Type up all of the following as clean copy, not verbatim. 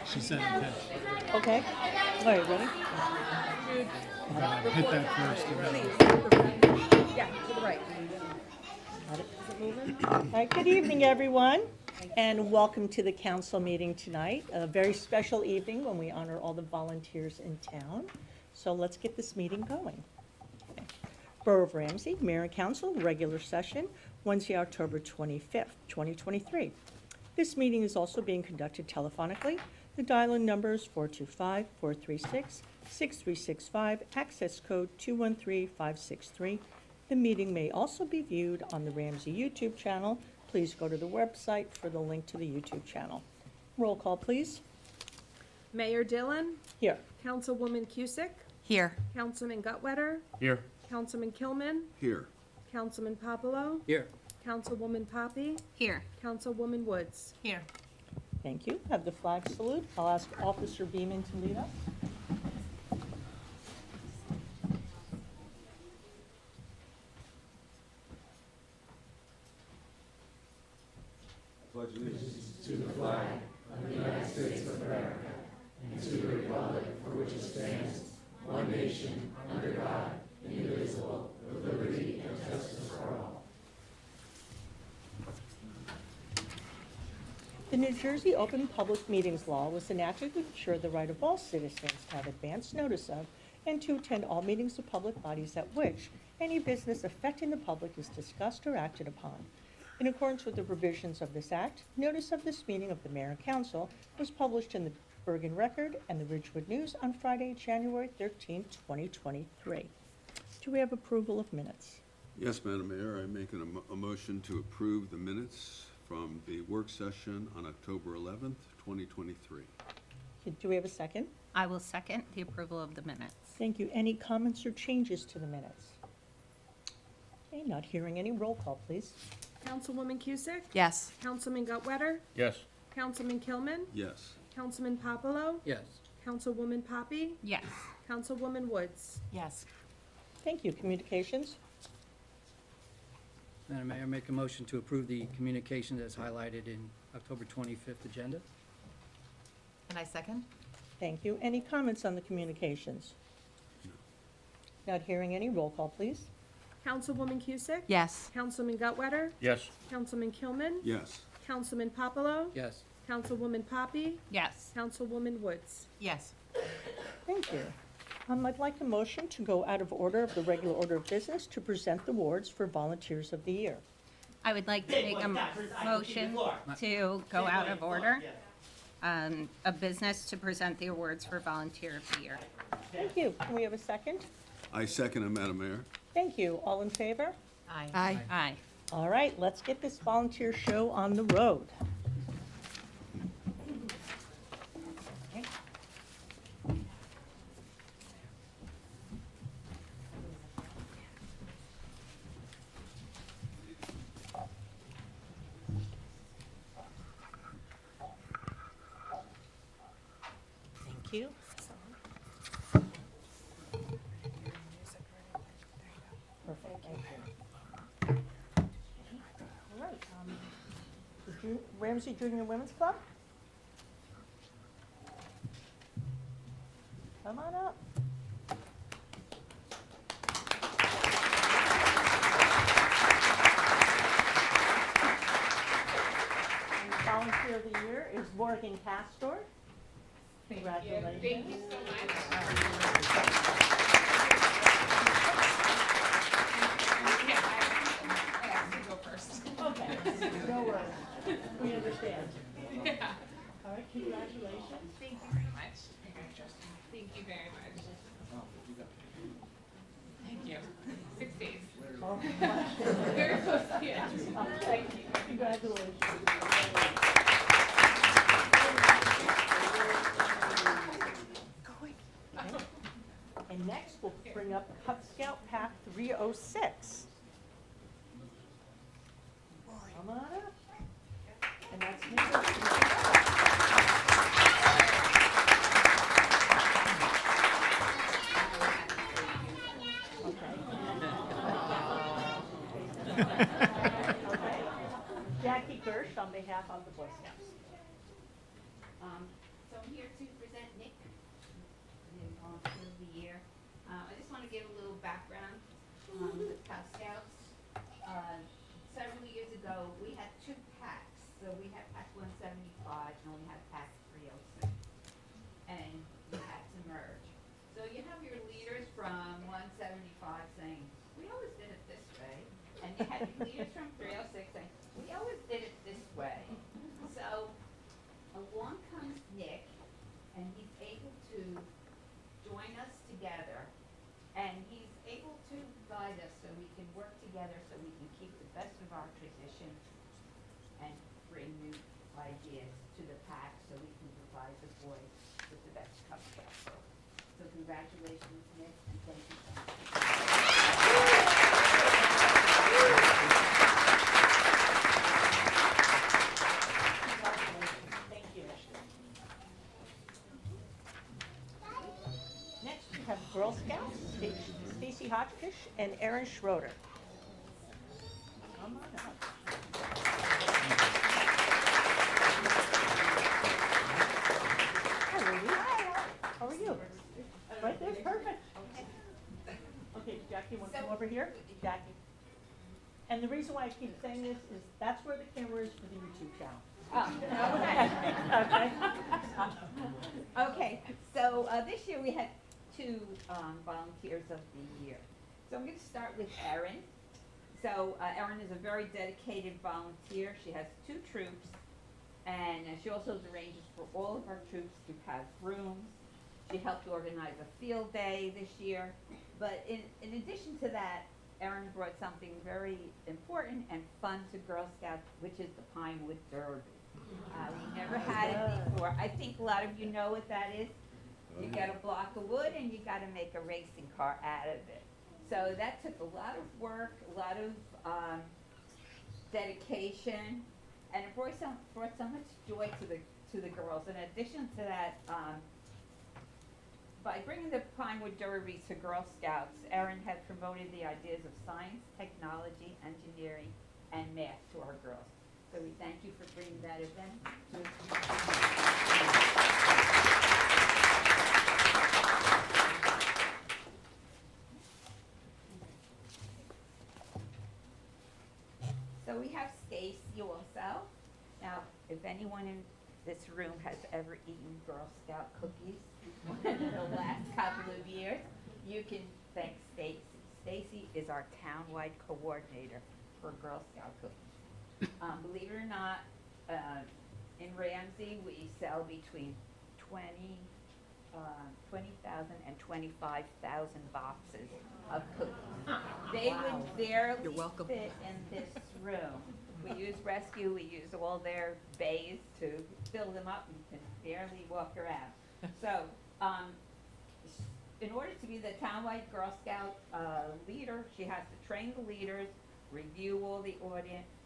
She said that. Okay. All right, ready? Hit that first. Yeah, to the right. All right, good evening, everyone, and welcome to the council meeting tonight. A very special evening when we honor all the volunteers in town. So let's get this meeting going. Borough of Ramsey, Mayor and Council, regular session, Wednesday, October 25th, 2023. This meeting is also being conducted telephonically. The dial-in number is 425-436-6365, access code 213563. The meeting may also be viewed on the Ramsey YouTube channel. Please go to the website for the link to the YouTube channel. Roll call, please. Mayor Dillon, Here. Councilwoman Cusick, Here. Councilman Gutwetter, Here. Councilman Kilman, Here. Councilman Popolo, Here. Councilwoman Poppy, Here. Councilwoman Woods. Here. Thank you. Have the flag salute. I'll ask Officer Beeman to lead us. The New Jersey Open Public Meetings Law was enacted to ensure the right of all citizens to have advance notice of and to attend all meetings of public bodies at which any business affecting the public is discussed or acted upon. In accordance with the provisions of this act, notice of this meeting of the Mayor and Council was published in the Bergen Record and the Ridgewood News on Friday, January 13, 2023. Do we have approval of minutes? Yes, Madam Mayor, I make a motion to approve the minutes from the work session on October 11th, 2023. Do we have a second? I will second the approval of the minutes. Thank you. Any comments or changes to the minutes? Okay, not hearing any. Roll call, please. Councilwoman Cusick, Yes. Councilman Gutwetter, Yes. Councilman Kilman, Yes. Councilman Popolo, Yes. Councilwoman Poppy, Yes. Councilwoman Woods. Yes. Thank you. Communications? Madam Mayor, make a motion to approve the communication that's highlighted in October 25th agenda. And I second? Thank you. Any comments on the communications? Not hearing any. Roll call, please. Councilwoman Cusick, Yes. Councilman Gutwetter, Yes. Councilman Kilman, Yes. Councilman Popolo, Yes. Councilwoman Poppy, Yes. Councilwoman Woods. Yes. Thank you. I'd like a motion to go out of order of the regular order of business to present the awards for Volunteers of the Year. I would like to make a motion to go out of order of business to present the awards for Volunteer of the Year. Thank you. Can we have a second? I second it, Madam Mayor. Thank you. All in favor? Aye. Aye. Aye. All right, let's get this volunteer show on the road. Thank you. Perfect, thank you. All right, the Ramsey Junior Women's Club? Come on up. And the Volunteer of the Year is Morgan Castor. Congratulations. Thank you so much. I have to go first. Okay, no worries. We understand. Yeah. All right, congratulations. Thank you very much. Thank you very much. Thank you. 6 days. Oh, much. Very close to the end. Thank you. Congratulations. And next, we'll bring up Cub Scout Pack 306. Come on up. And that's Jackie Gersh on behalf of the Boy Scouts. So I'm here to present Nick, the volunteer of the year. I just want to give a little background on the Cub Scouts. Several years ago, we had two packs. So we had pack 175 and we had pack 306. And we had to merge. So you have your leaders from 175 saying, we always did it this way. And you have your leaders from 306 saying, we always did it this way. So along comes Nick, and he's able to join us together, and he's able to guide us so we can work together, so we can keep the best of our traditions and bring new ideas to the pack, so we can provide the boys with the best Cub Scout program. So congratulations, Nick, and thank you so much. Thank you. Next, we have Girl Scouts, Stacy Hotchkiss and Erin Schroeder. Come on up. Hi, lady. How are you? Right there, perfect. Okay, Jackie, want to come over here? Jackie. And the reason why I keep saying this is that's where the camera is for the YouTube channel. Okay, so this year we had two volunteers of the year. So I'm going to start with Erin. So Erin is a very dedicated volunteer. She has 2 troops, and she also arranges for all of our troops to have rooms. She helped organize a field day this year. But in addition to that, Erin brought something very important and fun to Girl Scouts, which is the Pinewood Derby. We never had it before. I think a lot of you know what that is. You get a block of wood and you got to make a racing car out of it. So that took a lot of work, a lot of dedication, and it brought so much joy to the girls. In addition to that, by bringing the Pinewood Derby to Girl Scouts, Erin has promoted the ideas of science, technology, engineering, and math to our girls. So we thank you for bringing that event to So we have Stacy also. Now, if anyone in this room has ever eaten Girl Scout cookies in the last couple of years, you can thank Stacy. Stacy is our townwide coordinator for Girl Scout cookies. Believe it or not, in Ramsey, we sell between 20,000 and 25,000 boxes of cookies. They would barely fit in this room. We use rescue, we use all their bays to fill them up and can barely walk around. So, in order to be the townwide Girl Scout leader, she has to train the leaders, review all the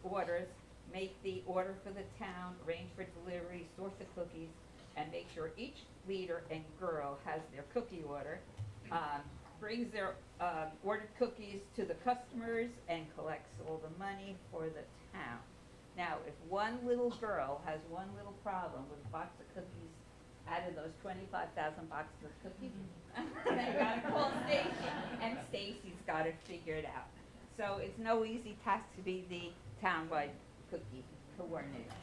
orders, make the order for the town, arrange for delivery, sort the cookies, and make sure each leader and girl has their cookie order, brings their ordered cookies to the customers, and collects all the money for the town. Now, if one little girl has one little problem with a box of cookies out of those 25,000 boxes of cookies, they gotta call Stacy, and Stacy's gotta figure it out. So it's no easy task to be the townwide cookie coordinator.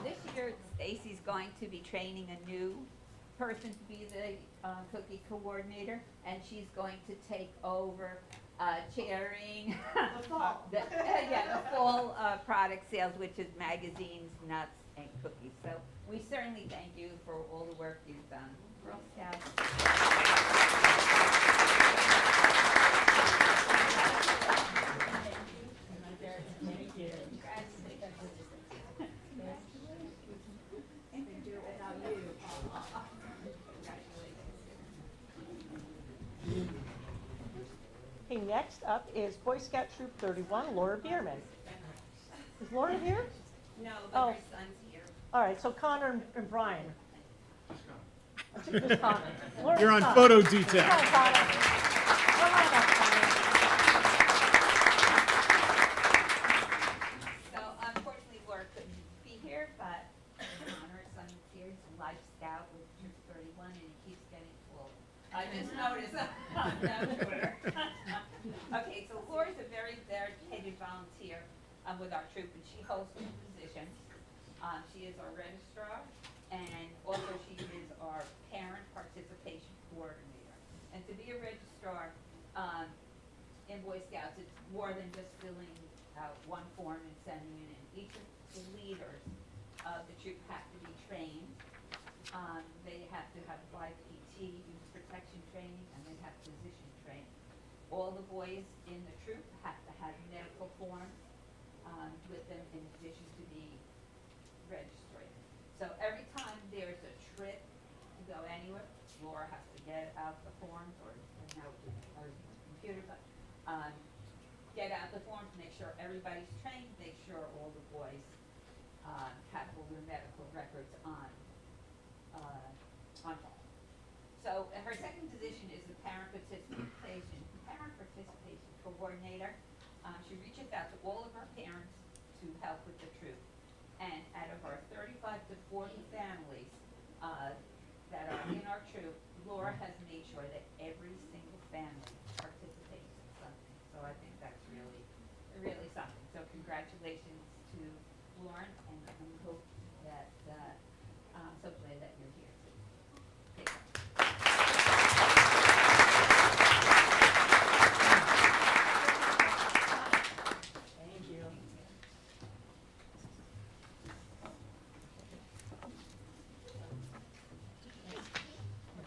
This year, Stacy's going to be training a new person to be the cookie coordinator, and she's going to take over chairing the fall product sales, which is magazines, nuts, and cookies. So we certainly thank you for all the work you've done, Girl Scouts. Okay, next up is Boy Scout Troop 31, Laura Bierman. Is Laura here? No, Oh. but her son's here. All right, so Connor and Brian. Just Connor. Laura's You're on son. photo detail. Come on, Connor. Come on up, Connor. So unfortunately, Laura couldn't be here, but Connor's son is here, so Life Scout with Troop 31, and he keeps getting full. I just noticed on Twitter. Okay, so Laura's a very dedicated volunteer with our troop, and she holds two positions. She is our registrar, and also she is our parent participation coordinator. And to be a registrar in Boy Scouts, it's more than just filling out one form and sending it in. Each of the leaders of the troop have to be trained. They have to have live PT, youth protection training, and they have physician training. All the boys in the troop have to have medical forms with them in addition to the registered. So every time there's a trip to go anywhere, Laura has to get out the forms, or now with our computer, but get out the forms, make sure everybody's trained, make sure all the boys have all their medical records on file. So her second position is the parent participation coordinator. She reaches out to all of our parents to help with the troop. And out of our 35 to 40 families that are in our troop, Laura has made sure that every single family participates in something. So I think that's really, really something. So congratulations to Lauren, and I hope that, I'm so glad that you're here too. Take care. Thank you.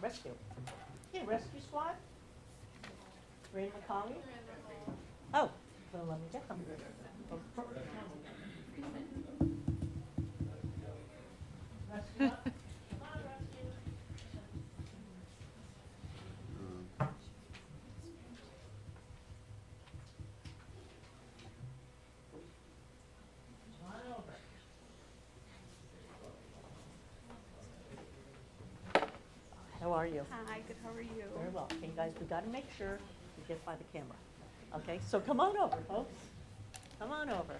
Rescue. Yeah, rescue squad? Rain McCauley? Oh, well, let me get them. Rescue up. Come on, rescue. Come on over. How are you? Hi, good, how are you? Very well. Okay, guys, we gotta make sure we get by the camera. Okay, so come on over, folks. Come on over.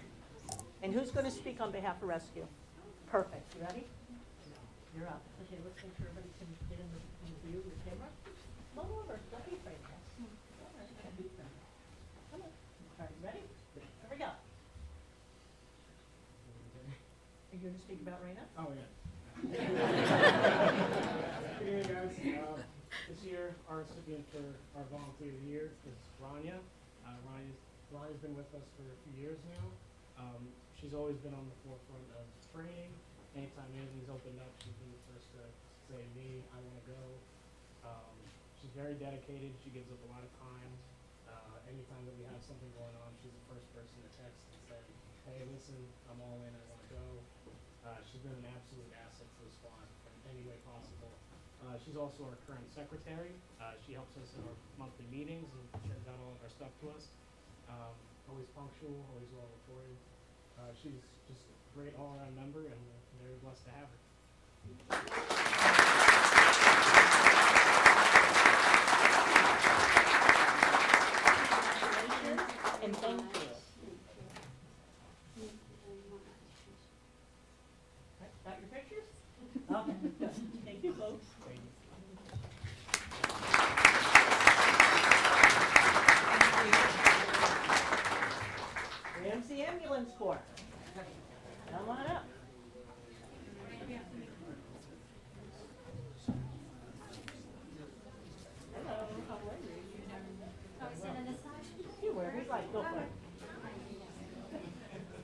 And who's gonna speak on behalf of Rescue? Perfect. You ready? You're up. Okay, let's make sure everybody can get in the view of the camera. Come on over. Don't be afraid, guys. Come on. All right, ready? Here we go. Are you gonna speak about Raina? Oh, yeah. Good evening, guys. This year, our recipient for our Volunteer of the Year is Rania. Rania's been with us for a few years now. She's always been on the forefront of training. Anytime anything's opened up, she's been the first to say, me, I want to go. She's very dedicated. She gives up a lot of time. Anytime that we have something going on, she's the first person to text and say, hey, listen, I'm all in, I want to go. She's been an absolute asset to the squad in any way possible. She's also our current secretary. She helps us in our monthly meetings and sends out all of our stuff to us. Always punctual, always well reported. She's just a great all-around member, and we're very blessed to have her. Congratulations and thank you. Got your pictures? Okay, good. Thank you, folks. Ramsey Ambulance Corps. Come on up. Hello, how are you? You where we like, go for it.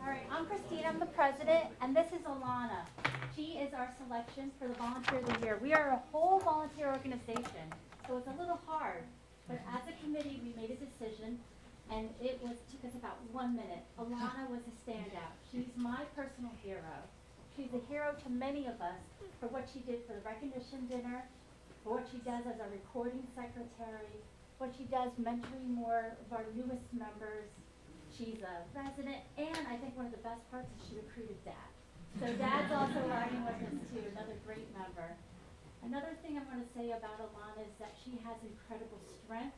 All right, I'm Christine, I'm the president, and this is Alana. She is our selection for the Volunteer of the Year. We are a whole volunteer organization, so it's a little hard, but as a committee, we made a decision, and took us about 1 minute. Alana was a standout. She's my personal hero. She's a hero to many of us for what she did for the recognition dinner, for what she does as our recording secretary, what she does mentoring more of our newest members. She's a resident, and I think one of the best parts is she recruited Dad. So Dad's also riding with us too, another great member. Another thing I'm going to say about Alana is that she has incredible strength,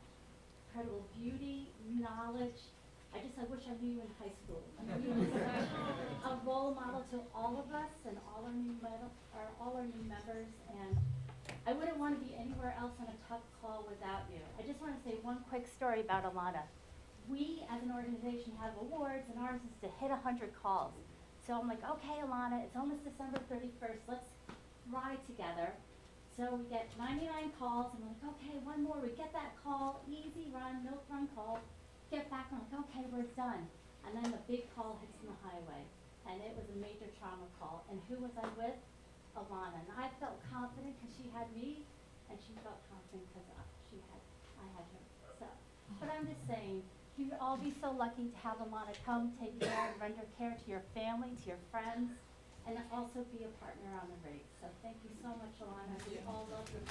incredible beauty, knowledge, I wish I knew you in high school. You were a role model to all of us and all our new members, and I wouldn't want to be anywhere else on a tough call without you. I just want to say one quick story about Alana. We, as an organization, have awards, and ours is to hit 100 calls. So I'm like, okay, Alana, it's almost December 31st. Let's ride together. So we get 99 calls, and we're like, okay, one more. We get that call, easy run, milk run call. Get back, and we're like, okay, we're done. And then the big call hits on the highway, and it was a major trauma call. And who was I with? Alana. And I felt confident because she had me, and she felt confident because I had her. So, but I'm just saying, you would all be so lucky to have Alana come, take care, and render care to your family, to your friends, and also be a partner on the rig. So thank you so much, Alana. We all love your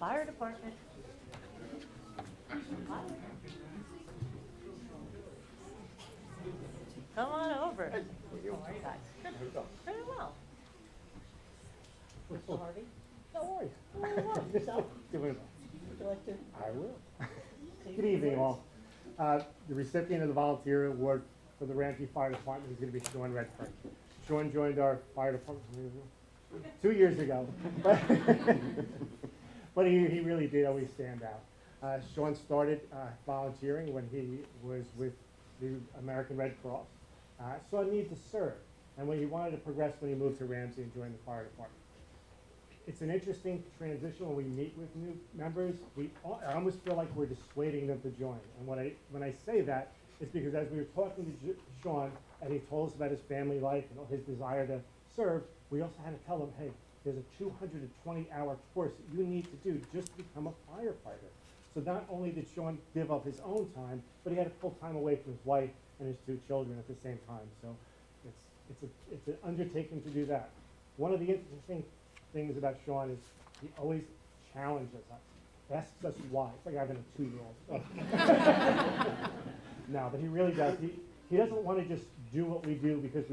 Fire department. Come on over. Very well. Mr. Harvey? How are you? Oh, yourself? Doing well. Would you like to? I will. say Good your evening, words? all. The recipient of the volunteer award for the Ramsey Fire Department is going to be Sean Redford. Sean joined our fire department 2 years ago, but he really did always stand out. Sean started volunteering when he was with the American Red Cross. Saw a need to serve, and when he wanted to progress when he moved to Ramsey and joined the fire department. It's an interesting transition when we meet with new members. I almost feel like we're dissuading them to join. And when I say that, it's because as we were talking to Sean, and he told us about his family life and his desire to serve, we also had to tell him, hey, there's a 220-hour course that you need to do just to become a firefighter. So not only did Sean give up his own time, but he had to pull time away from his wife and his 2 children at the same time. So it's an undertaking to do that. One of the interesting things about Sean is he always challenges us, asks us why. It's like having a 2-year-old. No, but he really does. He doesn't want to just do what we do because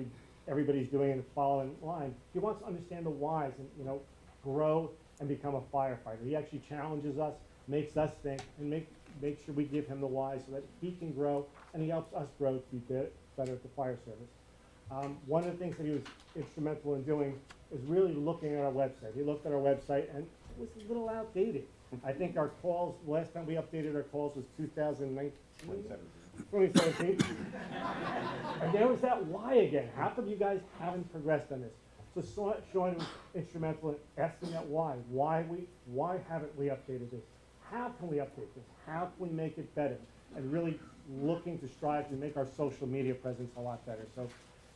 everybody's doing it and follow in line. He wants to understand the whys and grow and become a firefighter. He actually challenges us, makes us think, and make sure we give him the whys so that he can grow and he helps us grow to be better at the fire service. One of the things that he was instrumental in doing is really looking at our website. He looked at our website and it was a little outdated. I think our calls, last time we updated our calls was 2019? 2017. And there was that why again. How come you guys haven't progressed on this? So Sean was instrumental in asking that why. Why haven't we updated this? How can we update this? How can we make it better? And really looking to strive to make our social media presence a lot better. So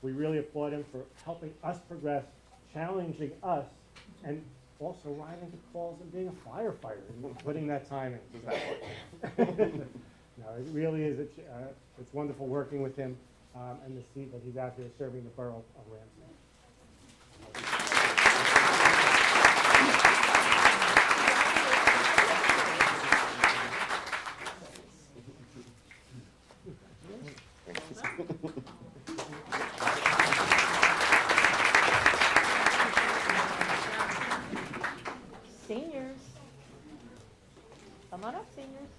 we really applaud him for helping us progress, challenging us, and also riding the calls and being a firefighter and putting that time in. No, it really is. It's wonderful working with him and to see that he's out here serving the Borough of Ramsey. Seniors. Come on up, seniors.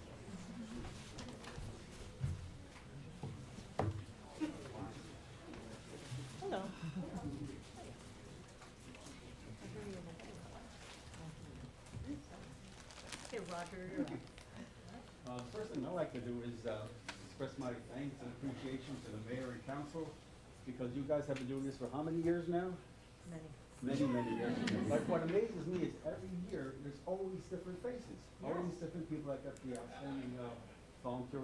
Hello. Hey, Roger. The first thing I'd like to do is express my thanks and appreciation to the mayor and council, because you guys have been doing this for how many years now? Many, many years. But what amazes me is every year, there's always different faces, always different people that get the outstanding volunteer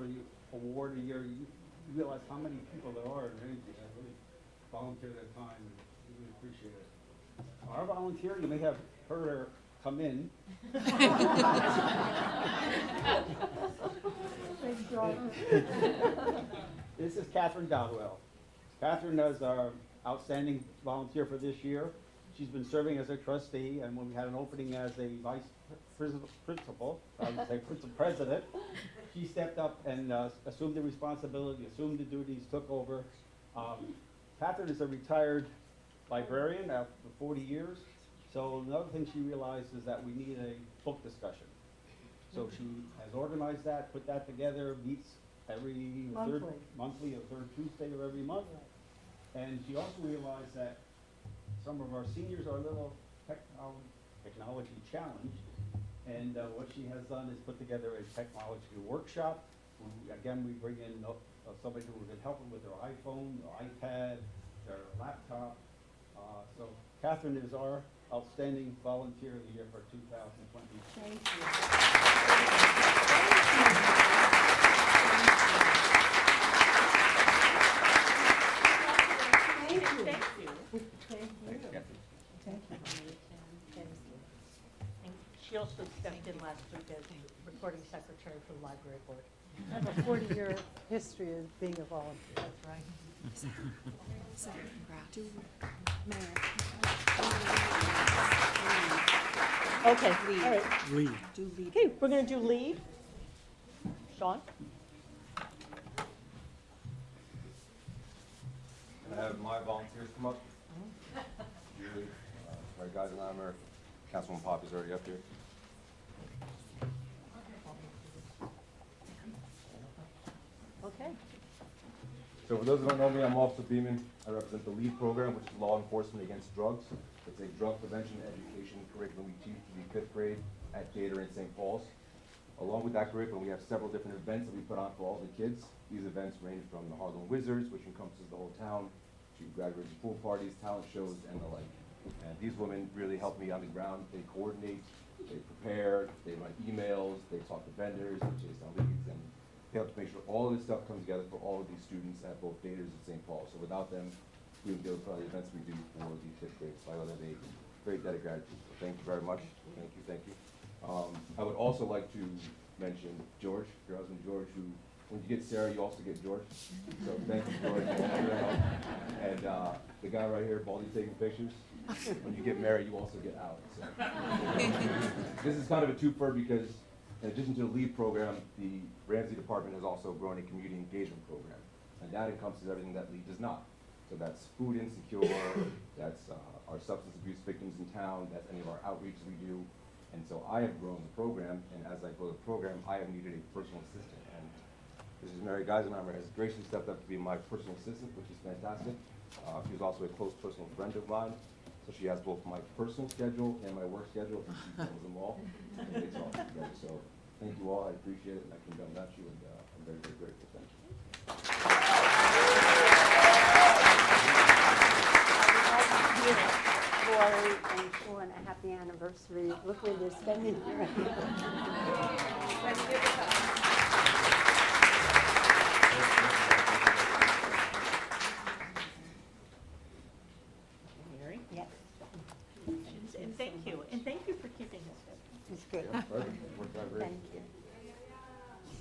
award a year. You realize how many people there are in Ramsey that really volunteer their time, and we really appreciate it. Our volunteer, you may have heard her come in. This is Catherine Dowdwell. Catherine is our outstanding volunteer for this year. She's been serving as a trustee, and when we had an opening as a principal, I would say president, she stepped up and assumed the responsibility, assumed the duties, took over. Catherine is a retired librarian after 40 years, so another thing she realized is that we need a book discussion. So she has organized that, put that together, meets every monthly or third Tuesday of every month. And she also realized that some of our seniors are a little technology challenged. And what she has done is put together a technology workshop. Again, we bring in somebody who can help them with their iPhone, their iPad, their laptop. So Catherine is our outstanding volunteer of the year for 2020. Thank you. She also stepped in last week as recording secretary for the library board. I have a 40-year history of being a volunteer. That's right. Okay, all right. Lead. Okay, we're gonna do lead. Sean? Can I have my volunteers come up? Julie, our guys and I are, Councilwoman Poppy's already up here. Okay. So for those who don't know me, I'm Officer Beeman. I represent the LEAD program, which is Law Enforcement Against Drugs. It's a drug prevention education curriculum we teach to the 5th grade at Gator in St. Paul's. Along with that curriculum, we have several different events that we put on for all the kids. These events range from the Harlem Wizards, which encompasses the whole town, to graduation pool parties, talent shows, and the like. And these women really help me on the ground. They coordinate, they prepare, they write emails, they talk to vendors, they chase down leads, and they have to make sure all of this stuff comes together for all of these students at both Gators and St. Paul. So without them, we wouldn't be able to put on the events we do for the 5th grade. So I owe them a great debt of gratitude. So thank you very much. Thank you, thank you. I would also like to mention George, your husband George, who, when you get Sarah, you also get George. So thank you, George, for all your help. And the guy right here, Baldy, taking pictures. When you get married, you also get Alex. So. This is kind of a two-fer because in addition to the LEAD program, the Ramsey department has also grown a community engagement program. And that encompasses everything that LEAD does not. So that's food insecure, that's our substance abuse victims in town, that's any of our outreach we do. And so I have grown the program, and as I grow the program, I have needed a personal assistant. And Mrs. Mary Geisenheimer has graciously stepped up to be my personal assistant, which is fantastic. She was also a close personal friend of mine. So she has both my personal schedule and my work schedule, and she knows them all, and makes it all together. So thank you all, I appreciate it, and I can come without you, and I'm very, very grateful. Thank you. Lori and Sean, a happy anniversary. Look where they're spending here. Mary? Yes, And thank you, and thank you for keeping us. it's good. Yeah, perfect. Worked out great. Thank you.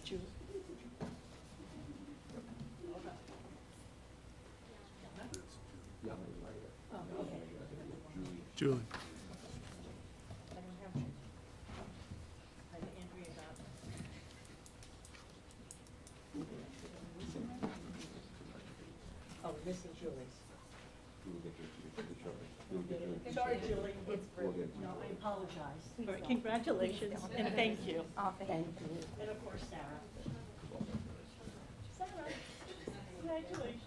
Julie? Yeah, right here. Oh, okay. Julie. Julie. I don't have you. I have Andrea got it. Oh, this is Julie's. Julie, get your trophy. Julie, get your- Sorry, Julie. We'll get- No, I apologize. All right, congratulations, and thank you. Thank you. And of course, Sarah. Sarah, congratulations.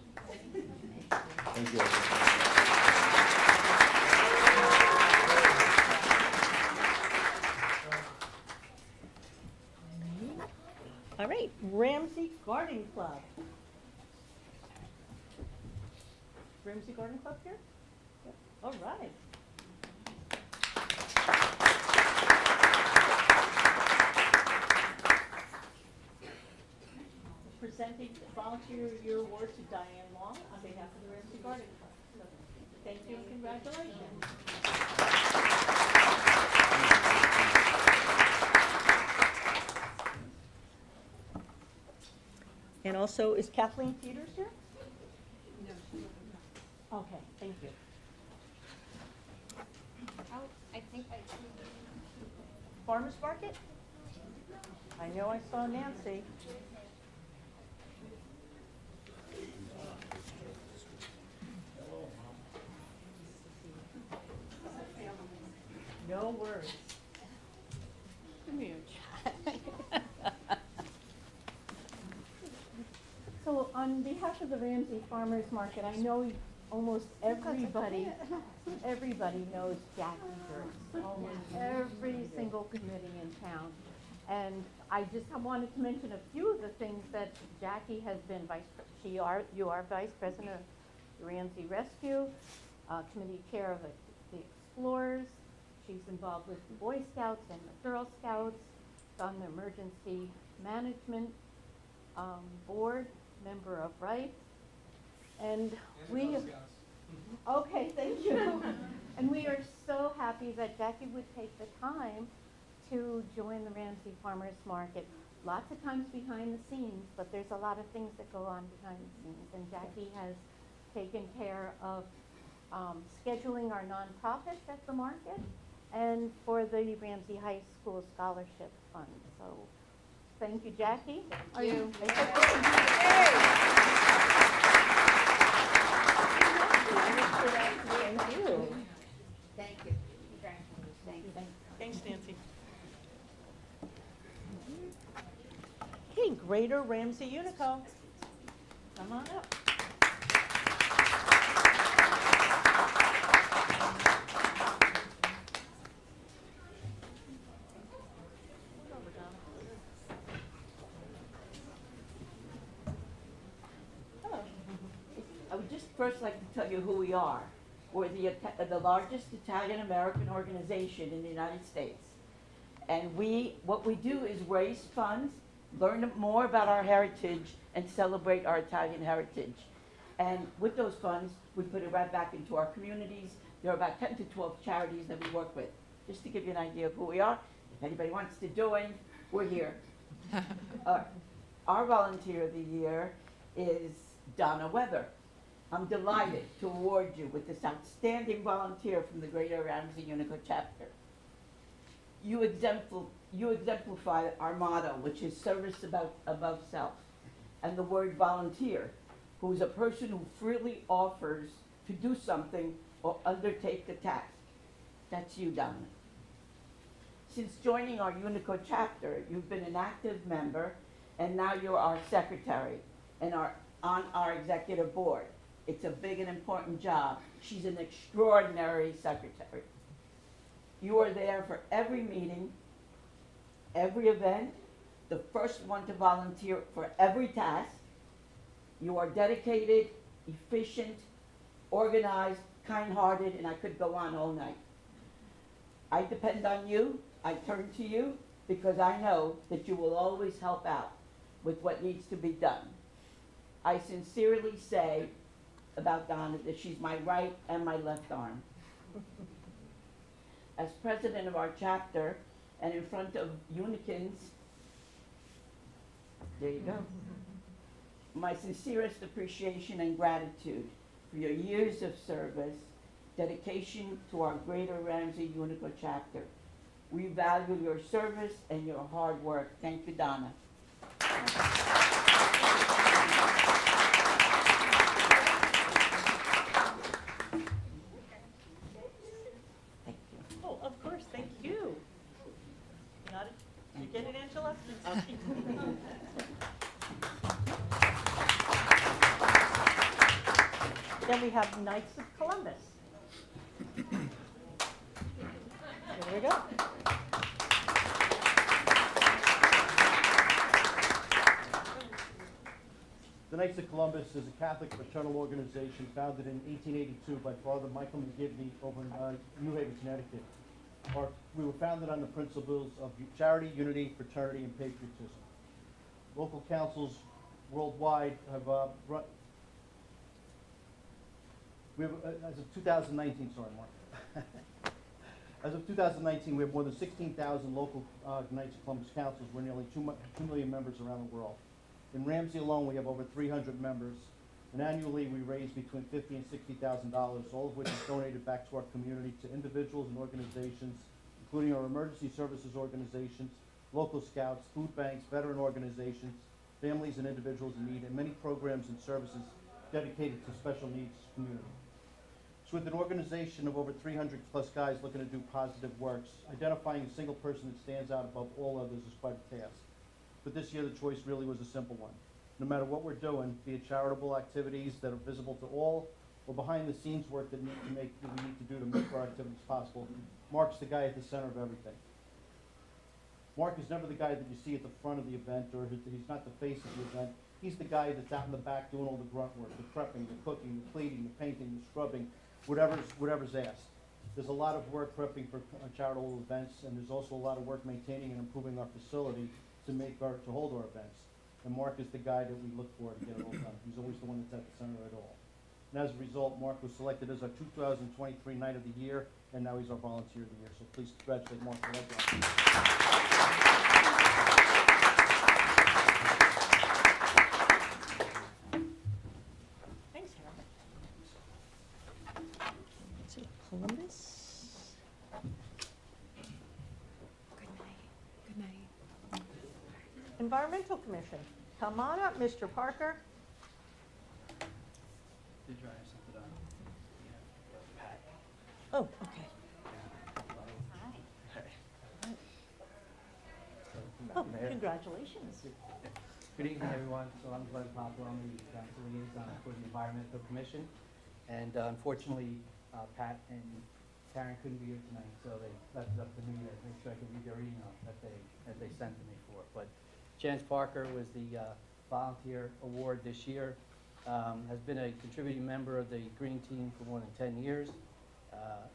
Thank you. All right, Ramsey Garden Club. Ramsey Garden Club here? Yep. All right. Presenting the Volunteer Year Award to Diane Long on behalf of the Ramsey Garden Club. So, thank you and congratulations. And also, is Kathleen Peters here? No, she isn't. Okay, thank you. Farmers Market? I know I saw Nancy. No worries. Come here. So on behalf of the Ramsey Farmers Market, I know almost everybody knows Jackie Gertz, almost every single committee in town. And I just wanted to mention a few of the things that Jackie has been you are Vice President of the Ramsey Rescue, Committee Chair of the Explorers. She's involved with the Boy Scouts and the Girl Scouts, on the Emergency Management Board, member of RIPE. And we, okay, thank you. And we are so happy that Jackie would take the time to join the Ramsey Farmers Market. Lots of times behind the scenes, but there's a lot of things that go on behind the scenes. And Jackie has taken care of scheduling our nonprofits at the market and for the Ramsey High School Scholarship Fund. So thank you, Jackie. Thank you. Thank you. Thank you. Thank you. Thanks, Nancy. Okay, Greater Ramsey Unico. Come on up. I would just first like to tell you who we are. We're the largest Italian-American organization in the United States. And what we do is raise funds, learn more about our heritage, and celebrate our Italian heritage. And with those funds, we put it right back into our communities. There are about 10 to 12 charities that we work with. Just to give you an idea of who we are, if anybody wants to join, we're here. Our volunteer of the year is Donna Weather. I'm delighted to award you with this outstanding volunteer from the Greater Ramsey Unico chapter. You exemplify our motto, which is service above self, and the word volunteer, who is a person who freely offers to do something or undertake a task. That's you, Donna. Since joining our Unico chapter, you've been an active member, and now you're our secretary and on our executive board. It's a big and important job. She's an extraordinary secretary. You are there for every meeting, every event, the first one to volunteer for every task. You are dedicated, efficient, organized, kind-hearted, and I could go on all night. I depend on you. I turn to you because I know that you will always help out with what needs to be done. I sincerely say about Donna that she's my right and my left arm. As president of our chapter and in front of Unicans, there you go, my sincerest appreciation and gratitude for your years of service, dedication to our Greater Ramsey Unico chapter. We value your service and your hard work. Thank you, Donna. Oh, of course, thank you. You get it, Angela? Then we have Knights of Columbus. Here we go. The Knights of Columbus is a Catholic fraternal organization founded in 1882 by Father Michael McGivney over in New Haven, Connecticut. We were founded on the principles of charity, unity, fraternity, and patriotism. Local councils worldwide have run. We have, as of 2019, sorry, Mark. As of 2019, we have more than 16,000 local Knights of Columbus councils. We're nearly 2 million members around the world. In Ramsey alone, we have over 300 members, and annually we raise between $50,000 and $60,000, all of which is donated back to our community, to individuals and organizations, including our emergency services organizations, local scouts, food banks, veteran organizations, families and individuals in need, and many programs and services dedicated to special needs community. So with an organization of over 300 plus guys looking to do positive works, identifying a single person that stands out above all others is quite a task. But this year the choice really was a simple one. No matter what we're doing, be it charitable activities that are visible to all, or behind the scenes work that we need to do to make our activities possible, Mark's the guy at the center of everything. Mark is never the guy that you see at the front of the event, or he's not the face of the event. He's the guy that's out in the back doing all the grunt work, the prepping, the cooking, the cleaning, the painting, the scrubbing, whatever's asked. There's a lot of work prepping for charitable events, and there's also a lot of work maintaining and improving our facility to hold our events. And Mark is the guy that we look for to get it all done. He's always the one that's at the center of it all. And as a result, Mark was selected as our 2023 Knight of the Year, and now he's our Volunteer of the Year. So please congratulate Mark for that. Thanks, Harold. So Columbus. Good night. Environmental Commission. Come on up, Mr. Parker. Did you have something on? Pat. Oh, okay. Oh, congratulations. Good evening, everyone. So I'm Glenn Poplar, I'm the council liaison for the Environmental Commission. And unfortunately, Pat and Karen couldn't be here tonight, so they left it up to me to make sure I could read their email that they sent to me for. But Chance Parker was the volunteer award this year. Has been a contributing member of the Green Team for more than 10 years.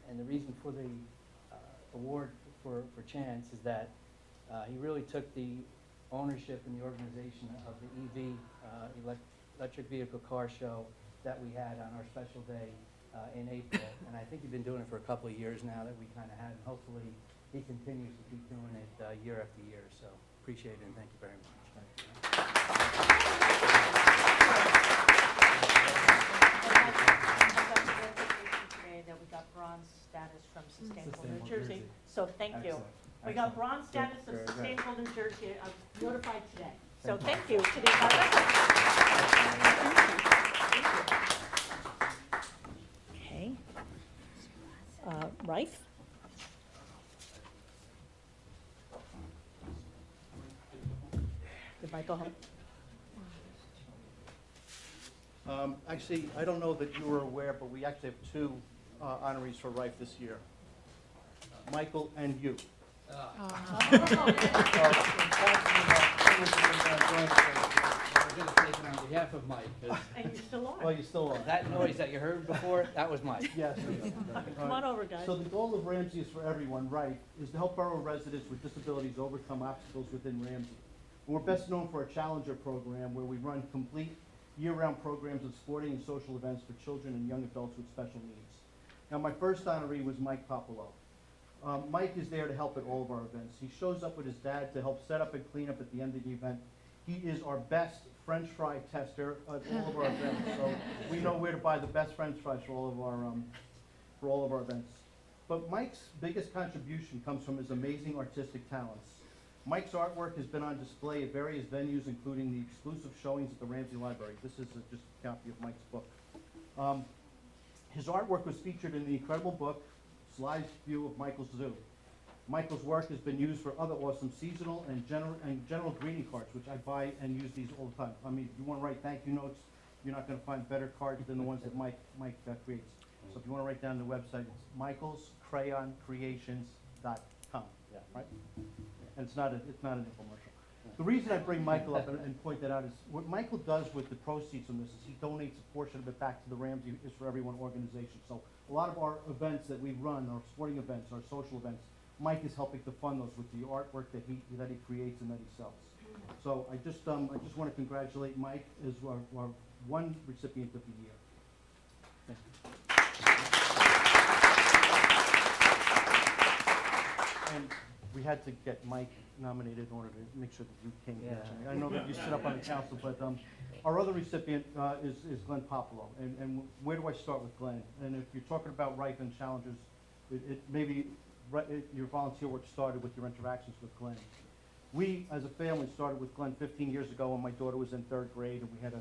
And the reason for the award for Chance is that he really took the ownership and the organization of the EV, electric vehicle car show that we had on our special day in April. And I think he's been doing it for a couple of years now that we kind of had, and hopefully he continues to keep doing it year after year. So appreciate it, and thank you very much. Today that we got bronze status from Sustainable New Jersey. So thank you. We got bronze status of Sustainable New Jersey. I was notified today. So thank you to the Okay. Rife? Did Michael help? Actually, I don't know that you were aware, but we actually have two honorees for Rife this year. Michael and you. I'm going to take it on behalf of Mike. And you still are. Well, you still are. That noise that you heard before, that was Mike. Yes. Come on over, guys. So the goal of Ramsey is for everyone, right, is to help borough residents with disabilities overcome obstacles within Ramsey. We're best known for our Challenger program, where we run complete year-round programs of sporting and social events for children and young adults with special needs. Now, my first honoree was Mike Popolo. Mike is there to help at all of our events. He shows up with his dad to help set up and clean up at the end of the event. He is our best French fry tester at all of our events, so we know where to buy the best French fries for all of our events. But Mike's biggest contribution comes from his amazing artistic talents. Mike's artwork has been on display at various venues, including the exclusive showings at the Ramsey Library. This is just a copy of Mike's book. His artwork was featured in the incredible book, Sly's View of Michael's Zoo. Michael's work has been used for other awesome seasonal and general greeting cards, which I buy and use these all the time. I mean, if you want to write thank you notes, you're not going to find better cards than the ones that Mike creates. So if you want to write down the website, it's michaelscrayoncreations.com. Yeah, right? And it's not an infomercial. The reason I bring Michael up and point that out is what Michael does with the proceeds from this is he donates a portion of it back to the Ramsey Is For Everyone organization. So a lot of our events that we run, our sporting events, our social events, Mike is helping to fund those with the artwork that he creates and that he sells. So I just want to congratulate Mike as our one recipient of the year. Thank you. And we had to get Mike nominated in order to make sure that you came here tonight. I know that you sit up on the council, but our other recipient is Glenn Popolo. And where do I start with Glenn? And if you're talking about Rife and Challengers, it maybe your volunteer work started with your interactions with Glenn. We, as a family, started with Glenn 15 years ago when my daughter was in 3rd grade, and we had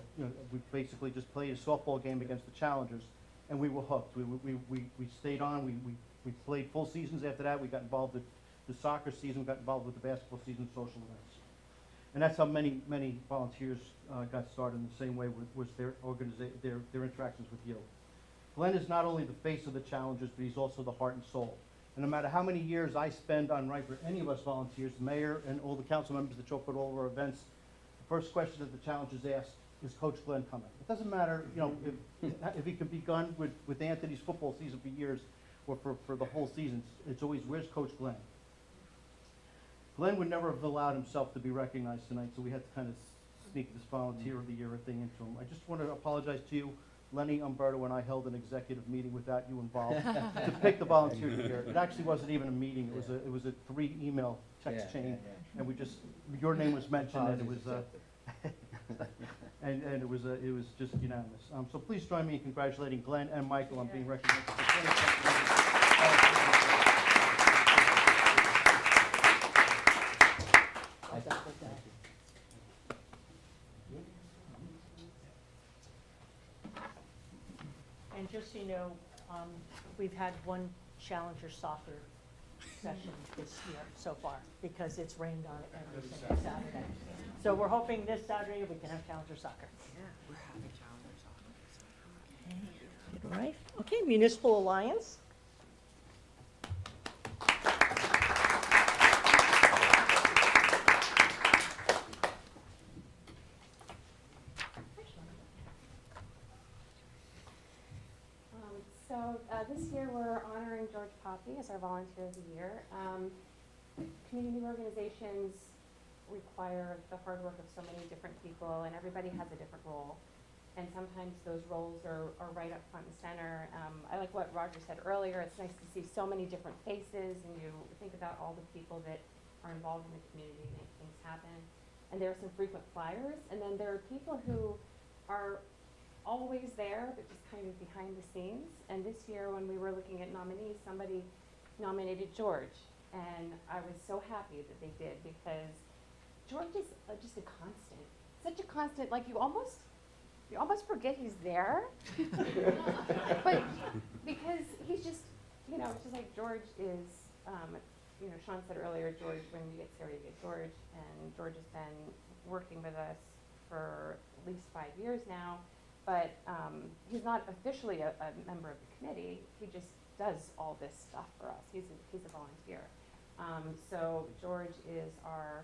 we basically just played a softball game against the Challengers, and we were hooked. We stayed on. We played full seasons after that. We got involved with the soccer season, got involved with the basketball season, social events. And that's how many volunteers got started in the same way was their interactions with you. Glenn is not only the face of the Challengers, but he's also the heart and soul. And no matter how many years I spend on Riper, any of us volunteers, the mayor and all the council members that show up at all of our events, the first question that the Challengers ask is Coach Glenn coming? It doesn't matter, if he can be gone with Anthony's football season for years or for the whole season. It's always, where's Coach Glenn? Glenn would never have allowed himself to be recognized tonight, so we had to kind of sneak this volunteer of the year thing into him. I just want to apologize to you. Lenny, Umberto, and I held an executive meeting without you involved to pick the volunteer of the year. It actually wasn't even a meeting. It was a 3-email text chain, and we just, your name was mentioned, and it was and it was just unanimous. So please join me in congratulating Glenn and Michael on being recognized for 20 And just so you know, we've had one Challenger soccer session this year so far, because it's rained on every single Saturday. So we're hoping this Saturday we can have Challenger soccer. Yeah, we're having Challenger soccer. All right. Okay, Municipal Alliance. This year we're honoring George Poppy as our Volunteer of the Year. Community organizations require the hard work of so many different people, and everybody has a different role. And sometimes those roles are right up front and center. I like what Roger said earlier. It's nice to see so many different faces, and you think about all the people that are involved in the community and make things happen. And there are some frequent flyers, and then there are people who are always there, but just kind of behind the scenes. And this year, when we were looking at nominees, somebody nominated George, and I was so happy that they did, because George is just a constant, such a constant. Like you almost forget he's there, but because he's just, just like George is. Sean said earlier, George, when you get Sarah, you get George, and George has been working with us for at least 5 years now. But he's not officially a member of the committee. He just does all this stuff for us. He's a volunteer. So George is our,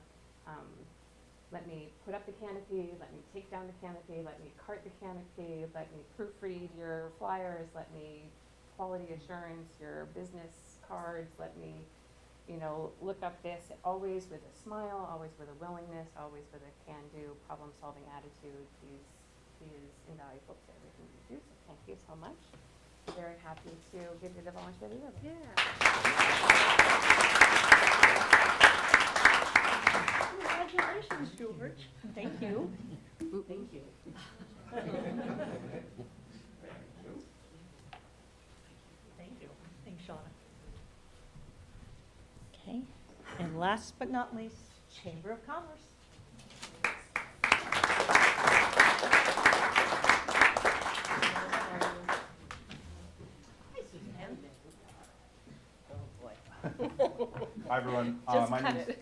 let me put up the canopy, let me take down the canopy, let me cart the canopy, let me proofread your flyers, let me quality assurance your business cards, let me, look up this, always with a smile, always with a willingness, always with a can-do, problem-solving attitude. He is invaluable to everything you do, so thank you so much. Very happy to give you the Volunteer of the Year. Yeah. Congratulations, George. Thank you. Thank you. Thank you. Thanks, Shauna. Okay, and last but not least, Chamber of Commerce. Hi, everyone. Just My cut name's, it.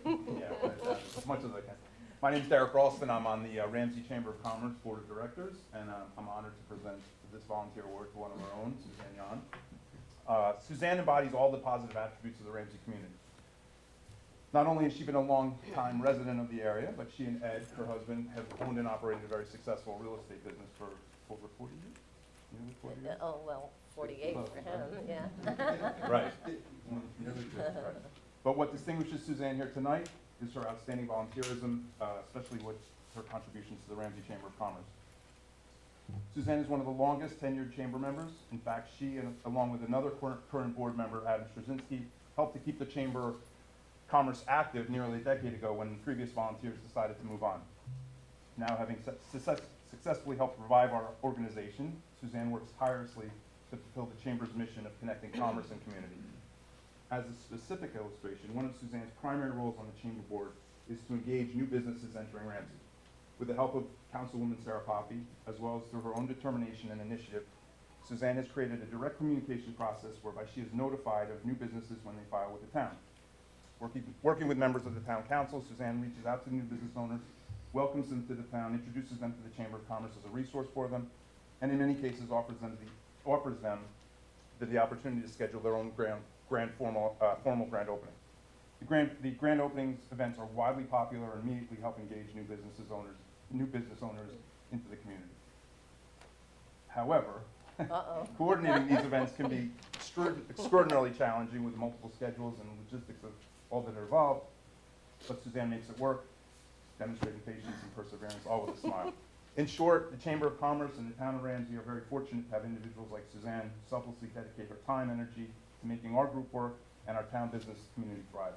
as much as I can. My name's Derek Ralston. I'm on the Ramsey Chamber of Commerce Board of Directors, and I'm honored to present this volunteer award to one of our own, Suzanne Yan. Suzanne embodies all the positive attributes of the Ramsey community. Not only has she been a long-time resident of the area, but she and Ed, her husband, have owned and operated a very successful real estate business for over 40 years. Nearly 40 years? Oh, well, 48 for him, yeah. Right. Right. But what distinguishes Suzanne here tonight is her outstanding volunteerism, especially with her contributions to the Ramsey Chamber of Commerce. Suzanne is one of the longest tenured chamber members. In fact, she, along with another current board member, Adam Straczynski, helped to keep the Chamber of Commerce active nearly a decade ago when previous volunteers decided to move on. Now, having successfully helped revive our organization, Suzanne works tirelessly to fulfill the Chamber's mission of connecting commerce and community. As a specific illustration, one of Suzanne's primary roles on the Chamber Board is to engage new businesses entering Ramsey. With the help of Councilwoman Sarah Poppy, as well as through her own determination and initiative, Suzanne has created a direct communication process whereby she is notified of new businesses when they file with the town. Working with members of the town council, Suzanne reaches out to new business owners, welcomes them to the town, introduces them to the Chamber of Commerce as a resource for them, and in many cases offers them the opportunity to schedule their own formal grand opening. The grand openings events are widely popular and immediately help engage new business owners into the community. However, coordinating these events can be extraordinarily challenging with multiple schedules and logistics of all that are involved, but Suzanne makes it work, demonstrating patience and perseverance, all with a smile. In short, the Chamber of Commerce and the town of Ramsey are very fortunate to have individuals like Suzanne selflessly dedicate her time and energy to making our group work and our town business community thrive.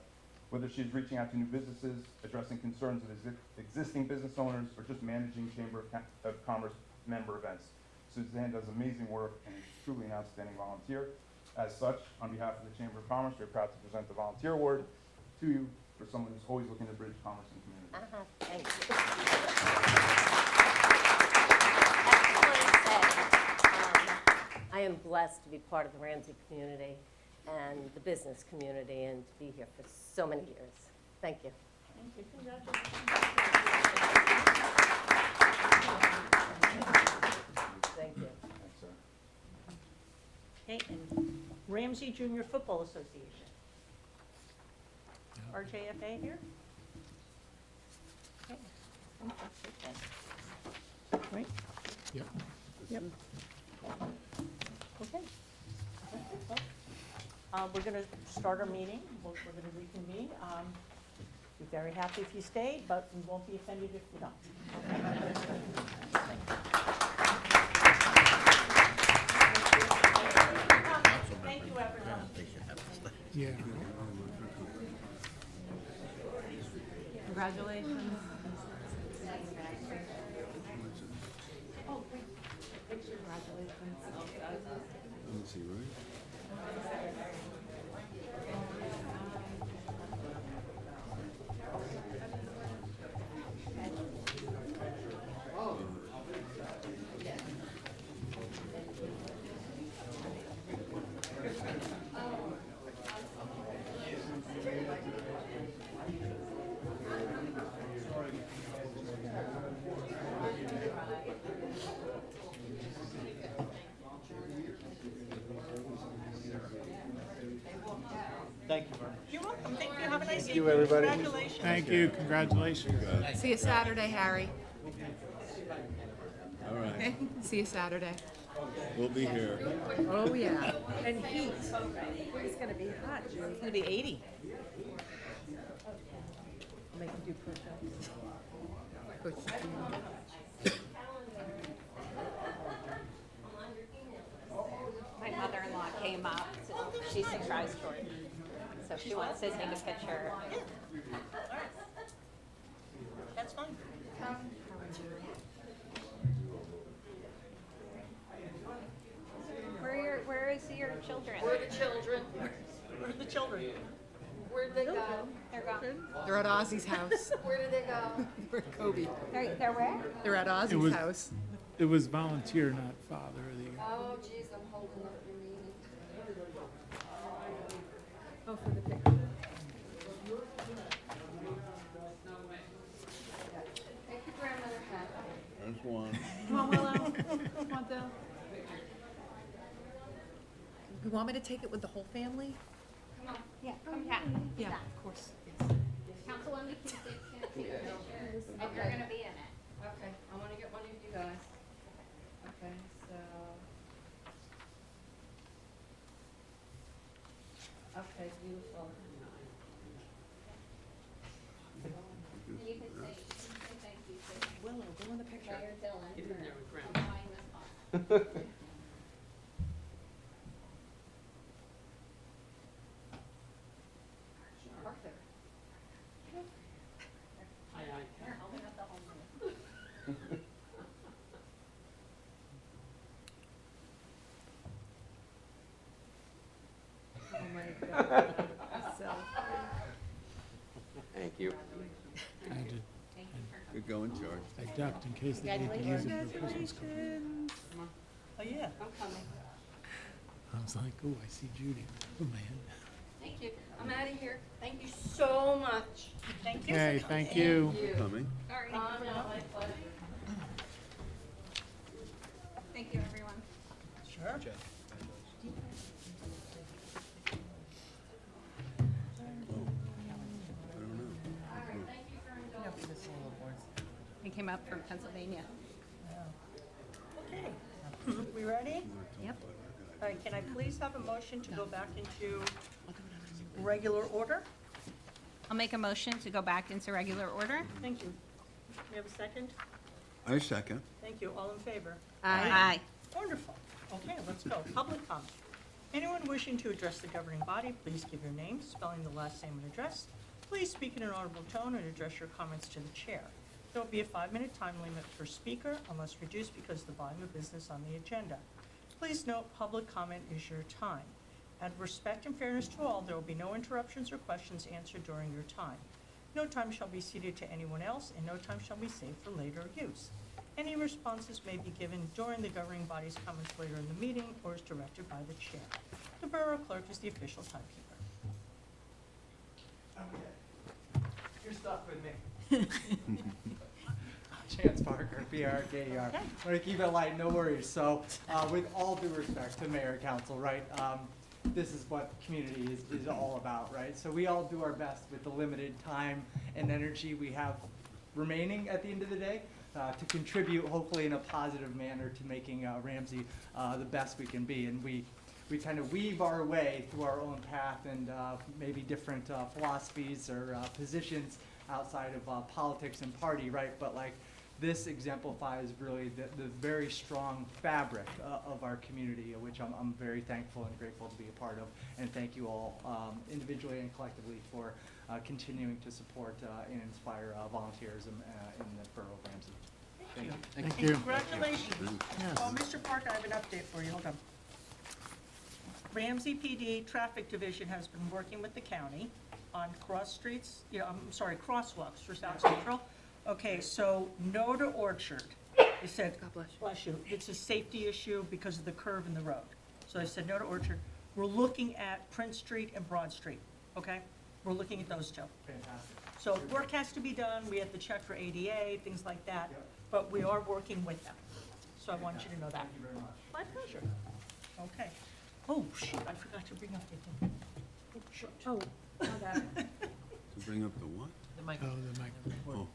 Whether she's reaching out to new businesses, addressing concerns of existing business owners, or just managing Chamber of Commerce member events, Suzanne does amazing work and is truly an outstanding volunteer. As such, on behalf of the Chamber of Commerce, we're proud to present the Volunteer Award to you for someone who's always looking to bridge commerce and community. Thank you. I am blessed to be part of the Ramsey community and the business community and to be here for so many years. Thank you. Thank you. Congratulations. Thank you. Thanks, sir. Okay, and Ramsey Junior Football Association. RJFA here? Okay. Right? Yep. Yep. Okay. We're going to start our meeting. We're going to reconvene. We're very happy if you stayed, but we won't be offended if you don't. Thank you, everyone. Yeah. Congratulations. Let me see, right? Thank you very much. You're welcome. Thank you. Have a nice Thank you, evening. everybody. Congratulations. Thank you, congratulations. See you Saturday, Harry. All right, See you Saturday. we'll be here. Oh, yeah. And heat. It's going to be hot, June. It's going to be 80. I'll make you do push-ups. My mother-in-law came up, she surprised Jordan, so she wants to take a picture. That's fine. Where is your children? Where are the children? Where are the children? Where did they go? They're gone. They're at Ozzy's house. Where did they go? Where Kobe? They're where? They're at Ozzy's was- house. It was volunteer, not father of the year. Oh, geez, I'm holding up your meeting. Oh, for the picture. Take your grandmother hat. There's one. Come on, Willow. Come on, Bill. You want me to take it with the whole family? Come on, yeah, come here. Yeah, of course. Councilwoman, can you take pictures? If you're gonna be in it. Okay, I want to get one of you guys. Okay, so. Okay, beautiful. And you can say thank you to Willow, go in the picture. Mayor Dillon for buying this box. Arthur. Here, I'll pick up the whole minute. Oh, my God. you. I did. Good going, George. I ducked in case they need to use it for Christmas cards. Oh, yeah. I was like, oh, I see Judy. Oh, man. Thank you. I'm out of here. Thank you so much. Thank you. Okay, thank you. Coming. Sorry. Oh, No, my pleasure. Thank you, everyone. Sure. He came up from Pennsylvania. Okay, we ready? Yep. All right, can I please have a motion to go back into regular order? I'll make a motion to go back into regular order. Thank you. We have a second? I second. Thank you. All in favor? Aye. Wonderful. Okay, let's go. Public comment. Anyone wishing to address the governing body, please give your name, spelling the last name and address. Please speak in an audible tone and address your comments to the chair. There will be a 5-minute time limit per speaker unless reduced because of the volume of business on the agenda. Please note, public comment is your time. Out of respect and fairness to all, there will be no interruptions or questions answered during your time. No time shall be ceded to anyone else, and no time shall be saved for later use. Any responses may be given during the governing body's comments later in the meeting or is directed by the chair. The Borough Clerk is the official timekeeper. Okay. You're stuck with me. Chance Parker, PRKER. I'm gonna keep it light, no worries. So, with all due respect to Mayor and Council, right, this is what community is all about, right? So we all do our best with the limited time and energy we have remaining at the end of the day to contribute, hopefully in a positive manner, to making Ramsey the best we can be. And we kind of weave our way through our own path and maybe different philosophies or positions outside of politics and party, right? But like, this exemplifies really the very strong fabric of our community, which I'm very thankful and grateful to be a part of. And thank you all individually and collectively for continuing to support and inspire volunteerism in the Borough of Ramsey. Thank you. Thank you. Congratulations. Oh, Mr. Parker, I have an update for you. Hold on. Ramsey PD Traffic Division has been working with the county on cross streets, crosswalks for South Central. Okay, so no to Orchard. They said, bless you, it's a safety issue because of the curve in the road. So they said no to Orchard. We're looking at Prince Street and Broad Street, okay? We're looking at those two. Fantastic. So work has to be done. We have to check for ADA, things like that, but we are working with them. So I want you to know that. Thank you very much. My pleasure. Okay. Oh, shoot, I forgot to bring up the thing. Oh, shoot. Oh, okay. To bring up the what? Oh, the microphone. Oh.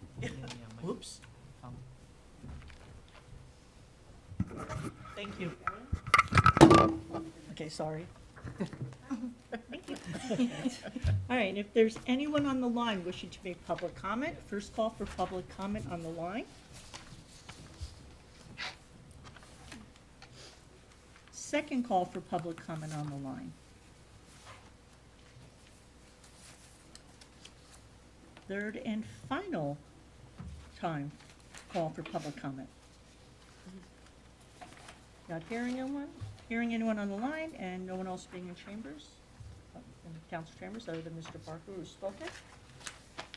Whoops. Thank you. Okay, sorry. Thank you. All right, if there's anyone on the line wishing to make public comment, first call for public comment on the line. Second call for public comment on the line. Third and final time call for public comment. Not hearing anyone on the line, and no one else being in chambers, in council chambers, other than Mr. Parker who's spoken,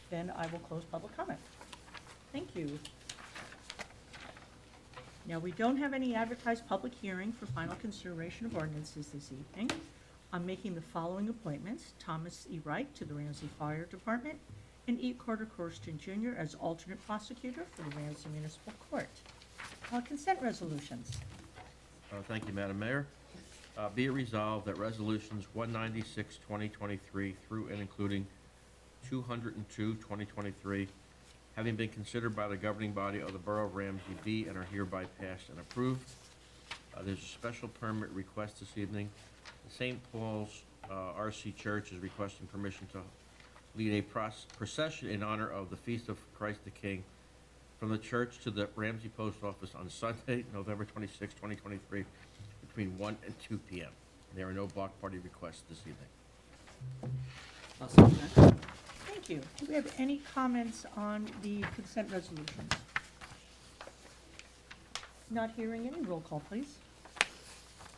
then I will close public comment. Thank you. Now, we don't have any advertised public hearing for final consideration of ordinances this evening. I'm making the following appointments: Thomas E. Wright to the Ramsey Fire Department, and E. Carter Corsten Jr. as alternate prosecutor for the Ramsey Municipal Court. Consent resolutions. Thank you, Madam Mayor. Be it resolved that resolutions 196, 2023 through and including 202, 2023, having been considered by the governing body of the Borough of Ramsey, be and are hereby passed and approved. There's a special permit request this evening. The St. Paul's RC Church is requesting permission to lead a procession in honor of the Feast of Christ the King from the church to the Ramsey Post Office on Sunday, November 26, 2023, between 1 and 2 p.m. There are no block party requests this evening. Thank you. Do we have any comments on the consent resolutions? Not hearing any. Roll call, please.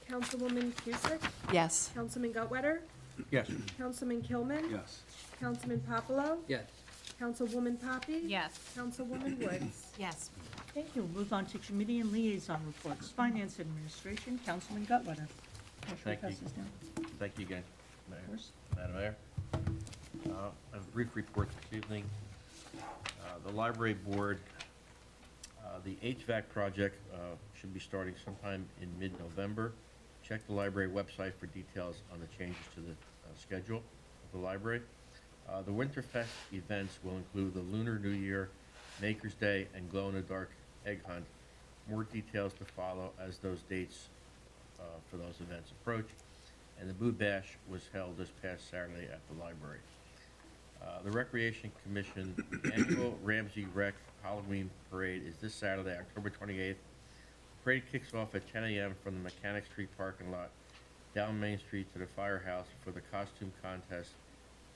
Councilwoman Cusick? Yes. Councilman Gottwetter? Yes. Councilman Kilman? Yes. Councilman Popolo? Yes. Councilwoman Poppy? Yes. Councilwoman Woods? Yes. Thank you. Move on to committee and liaison reports. Finance Administration, Councilman Gutwetter. Thank you. Pass this down. Thank you again, Mayor. Of course. Madam Mayor. I have a brief report this evening. The library board, the HVAC project should be starting sometime in mid-November. Check the library website for details on the changes to the schedule of the library. The Winterfest events will include the Lunar New Year, Maker's Day, and glow-in-the-dark egg hunt. More details to follow as those dates for those events approach. And the Boo Bash was held this past Saturday at the library. The Recreation Commission annual Ramsey Rec Halloween Parade is this Saturday, October 28th. Parade kicks off at 10 a.m. from the Mechanic Street parking lot down Main Street to the firehouse for the costume contest,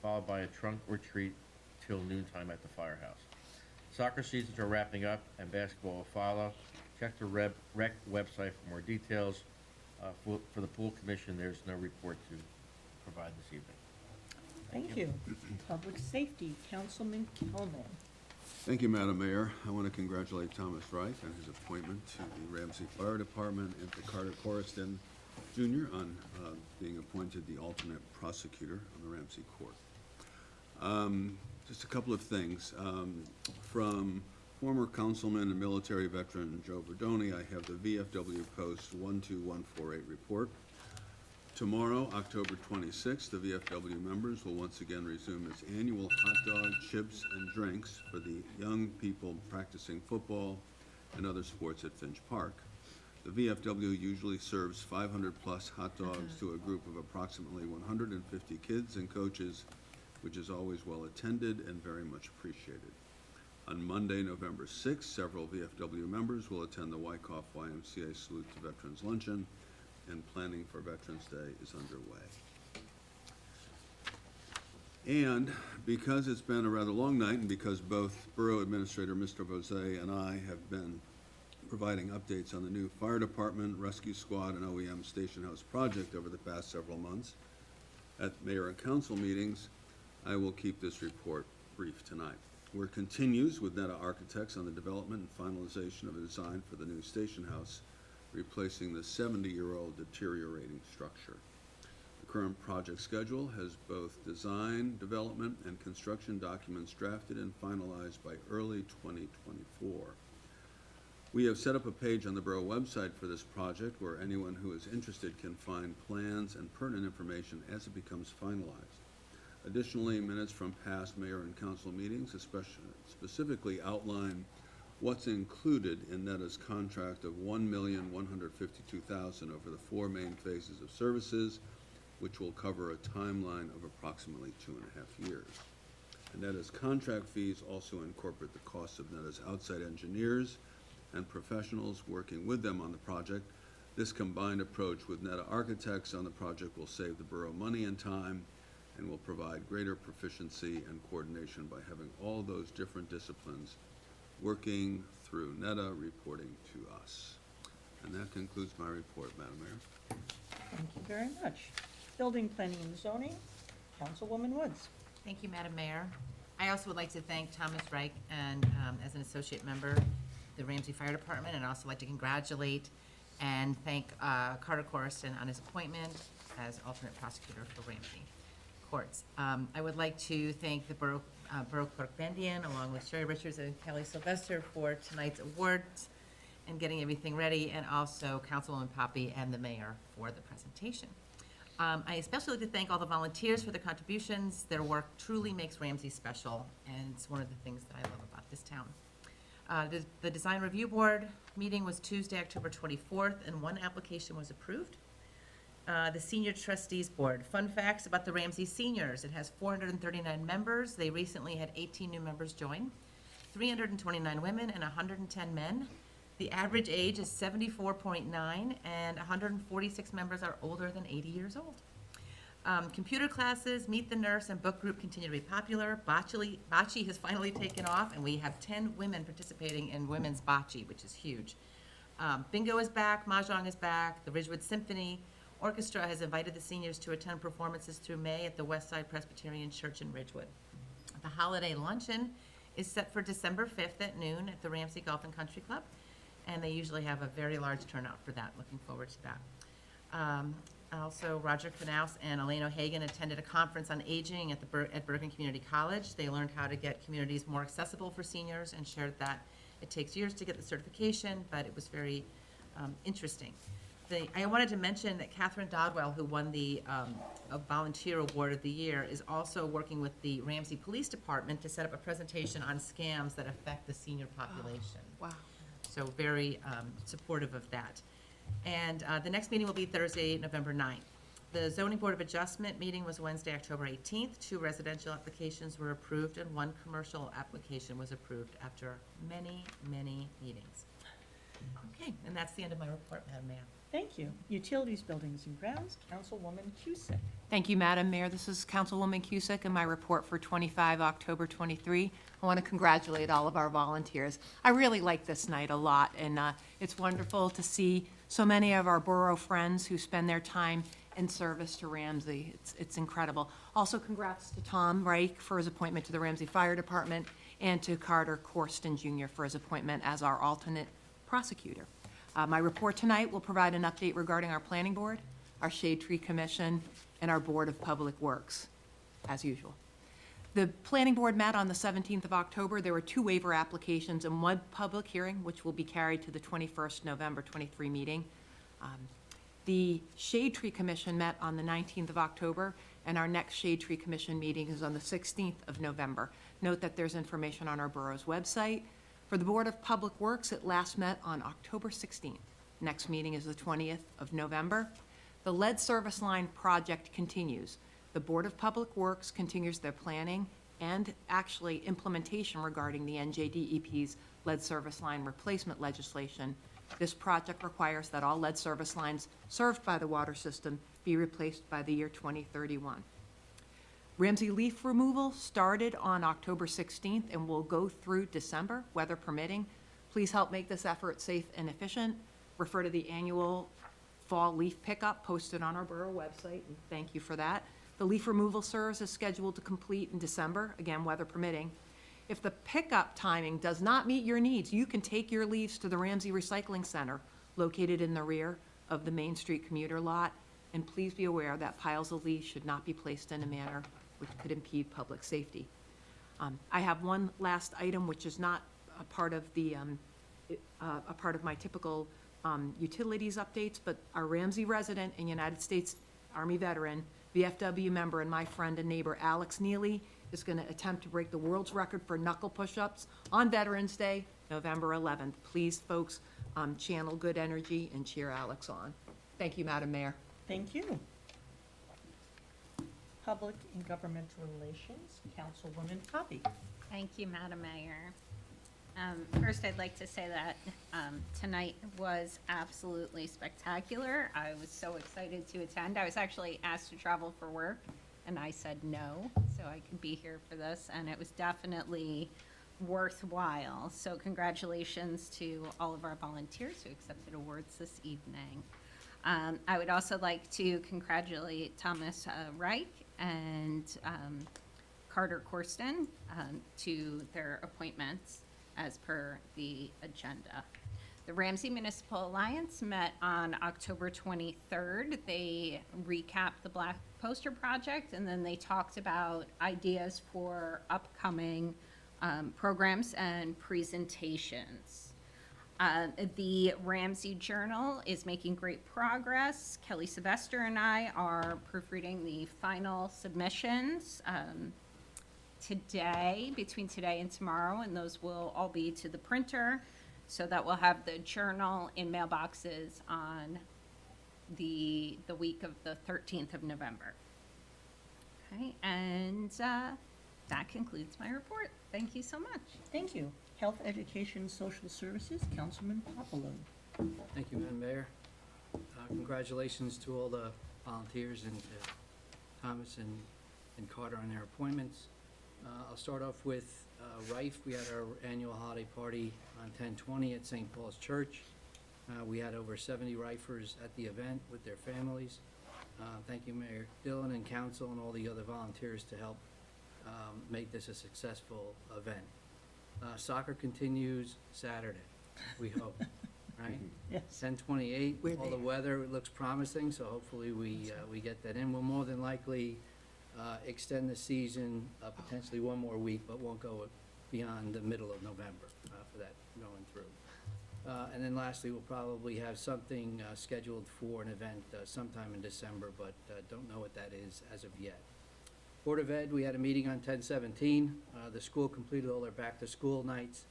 followed by a trunk or treat till noontime at the firehouse. Soccer seasons are wrapping up and basketball will follow. Check the rec website for more details. For the pool commission, there's no report to provide this evening. Thank you. Public Safety, Councilman Kilman. Thank you, Madam Mayor. I want to congratulate Thomas Reich on his appointment to the Ramsey Fire Department and to Carter Corriston Jr. on being appointed the alternate prosecutor on the Ramsey Court. Just a couple of things. From former councilman and military veteran Joe Verdoni, I have the VFW Post 12148 report. Tomorrow, October 26th, the VFW members will once again resume its annual hot dog, chips, and drinks for the young people practicing football and other sports at Finch Park. The VFW usually serves 500-plus hot dogs to a group of approximately 150 kids and coaches, which is always well attended and very much appreciated. On Monday, November 6th, several VFW members will attend the Wyckoff YMCA Salute to Veterans Luncheon, and planning for Veterans Day is underway. And because it's been a rather long night, and because both Borough Administrator Mr. Vose and I have been providing updates on the new fire department, rescue squad, and OEM station house project over the past several months at mayor and council meetings, I will keep this report brief tonight. Work continues with NETA Architects on the development and finalization of a design for the new station house, replacing the 70-year-old deteriorating structure. The current project schedule has both design, development, and construction documents drafted and finalized by early 2024. We have set up a page on the Borough website for this project where anyone who is interested can find plans and pertinent information as it becomes finalized. Additionally, minutes from past mayor and council meetings specifically outline what's included in NETA's contract of $1,152,000 over the 4 main phases of services, which will cover a timeline of approximately 2.5 years. And NETA's contract fees also incorporate the costs of NETA's outside engineers and professionals working with them on the project. This combined approach with NETA Architects on the project will save the borough money and time and will provide greater proficiency and coordination by having all those different disciplines working through NETA reporting to us. And that concludes my report, Madam Mayor. Thank you very much. Building, Planning, and Zoning, Councilwoman Woods. Thank you, Madam Mayor. I also would like to thank Thomas Reich and, as an associate member, the Ramsey Fire Department, and also like to congratulate and thank Carter Corriston on his appointment as alternate prosecutor for Ramsey Courts. I would like to thank the Borough Clerk Bendian, along with Sherry Richards and Kelly Sylvester for tonight's awards and getting everything ready, and also Councilwoman Poppy and the mayor for the presentation. I especially like to thank all the volunteers for their contributions. Their work truly makes Ramsey special, and it's one of the things that I love about this town. The Design Review Board meeting was Tuesday, October 24th, and 1 application was approved. The Senior Trustees Board. Fun facts about the Ramsey Seniors. It has 439 members. They recently had 18 new members join, 329 women and 110 men. The average age is 74.9, and 146 members are older than 80 years old. Computer classes, Meet the Nurse, and book group continue to be popular. Bocce has finally taken off, and we have 10 women participating in women's bocce, which is huge. Bingo is back, Mahjong is back, the Ridgewood Symphony Orchestra has invited the seniors to attend performances through May at the Westside Presbyterian Church in Ridgewood. The holiday luncheon is set for December 5th at noon at the Ramsey Golf and Country Club, and they usually have a very large turnout for that. Looking forward to that. Also, Roger Knaus and Elaine O'Hagan attended a conference on aging at Bergen Community College. They learned how to get communities more accessible for seniors and shared that it takes years to get the certification, but it was very interesting. I wanted to mention that Catherine Dodwell, who won the Volunteer Award of the Year, is also working with the Ramsey Police Department to set up a presentation on scams that affect the senior population. Wow. So very supportive of that. And the next meeting will be Thursday, November 9th. The Zoning Board of Adjustment meeting was Wednesday, October 18th. 2 residential applications were approved and 1 commercial application was approved after many, many meetings. Okay, and that's the end of my report, Madam Mayor. Thank you. Utilities, Buildings and Grounds, Councilwoman Cusick. Thank you, Madam Mayor. This is Councilwoman Cusick and my report for 25 October 23. I want to congratulate all of our volunteers. I really like this night a lot, and it's wonderful to see so many of our borough friends who spend their time in service to Ramsey. It's incredible. Also, congrats to Tom Reich for his appointment to the Ramsey Fire Department and to Carter Corsten Jr. for his appointment as our alternate prosecutor. My report tonight will provide an update regarding our Planning Board, our Shade Tree Commission, and our Board of Public Works, as usual. The Planning Board met on the 17th of October. There were 2 waiver applications and 1 public hearing, which will be carried to the 21st November 23 meeting. The Shade Tree Commission met on the 19th of October, and our next Shade Tree Commission meeting is on the 16th of November. Note that there's information on our borough's website. For the Board of Public Works, it last met on October 16th. Next meeting is the 20th of November. The lead service line project continues. The Board of Public Works continues their planning and actually implementation regarding the NJDEP's lead service line replacement legislation. This project requires that all lead service lines served by the water system be replaced by the year 2031. Ramsey leaf removal started on October 16th and will go through December, weather permitting. Please help make this effort safe and efficient. Refer to the annual fall leaf pickup posted on our borough website, and thank you for that. The leaf removal service is scheduled to complete in December, again, weather permitting. If the pickup timing does not meet your needs, you can take your leaves to the Ramsey Recycling Center, located in the rear of the Main Street commuter lot. And please be aware that piles of leaves should not be placed in a manner which could impede public safety. I have one last item, which is not a part of the a part of my typical utilities updates, but our Ramsey resident and United States Army veteran, VFW member, and my friend and neighbor Alex Neely is going to attempt to break the world's record for knuckle push-ups on Veterans Day, November 11th. Please, folks, channel good energy and cheer Alex on. Thank you, Madam Mayor. Thank you. Public and Governmental Relations, Councilwoman Poppy. Thank you, Madam Mayor. First, I'd like to say that tonight was absolutely spectacular. I was so excited to attend. I was actually asked to travel for work, and I said no, so I could be here for this, and it was definitely worthwhile. So congratulations to all of our volunteers who accepted awards this evening. I would also like to congratulate Thomas Reich and Carter Corsten to their appointments as per the agenda. The Ramsey Municipal Alliance met on October 23rd. They recapped the Black Poster Project, and then they talked about ideas for upcoming programs and presentations. The Ramsey Journal is making great progress. Kelly Sylvester and I are proofreading the final submissions today, between today and tomorrow, and those will all be to the printer, so that we'll have the journal in mailboxes on the week of the 13th of November. Okay, and that concludes my report. Thank you so much. Thank you. Health, Education, Social Services, Councilman Popolo. Thank you, Madam Mayor. Congratulations to all the volunteers and Thomas and Carter on their appointments. I'll start off with Rife. We had our annual holiday party on 10/20 at St. Paul's Church. We had over 70 Rifers at the event with their families. Thank you, Mayor Dillon and Council and all the other volunteers to help make this a successful event. Soccer continues Saturday, we hope, right? Yes. 10:28, We're all the there. weather looks promising, so hopefully we get that in. We'll more than likely extend the season potentially one more week, but won't go beyond the middle of November for that going through. And then lastly, we'll probably have something scheduled for an event sometime in December, but don't know what that is as of yet. Board of Ed, we had a meeting on 10/17. The school completed all their back-to-school nights.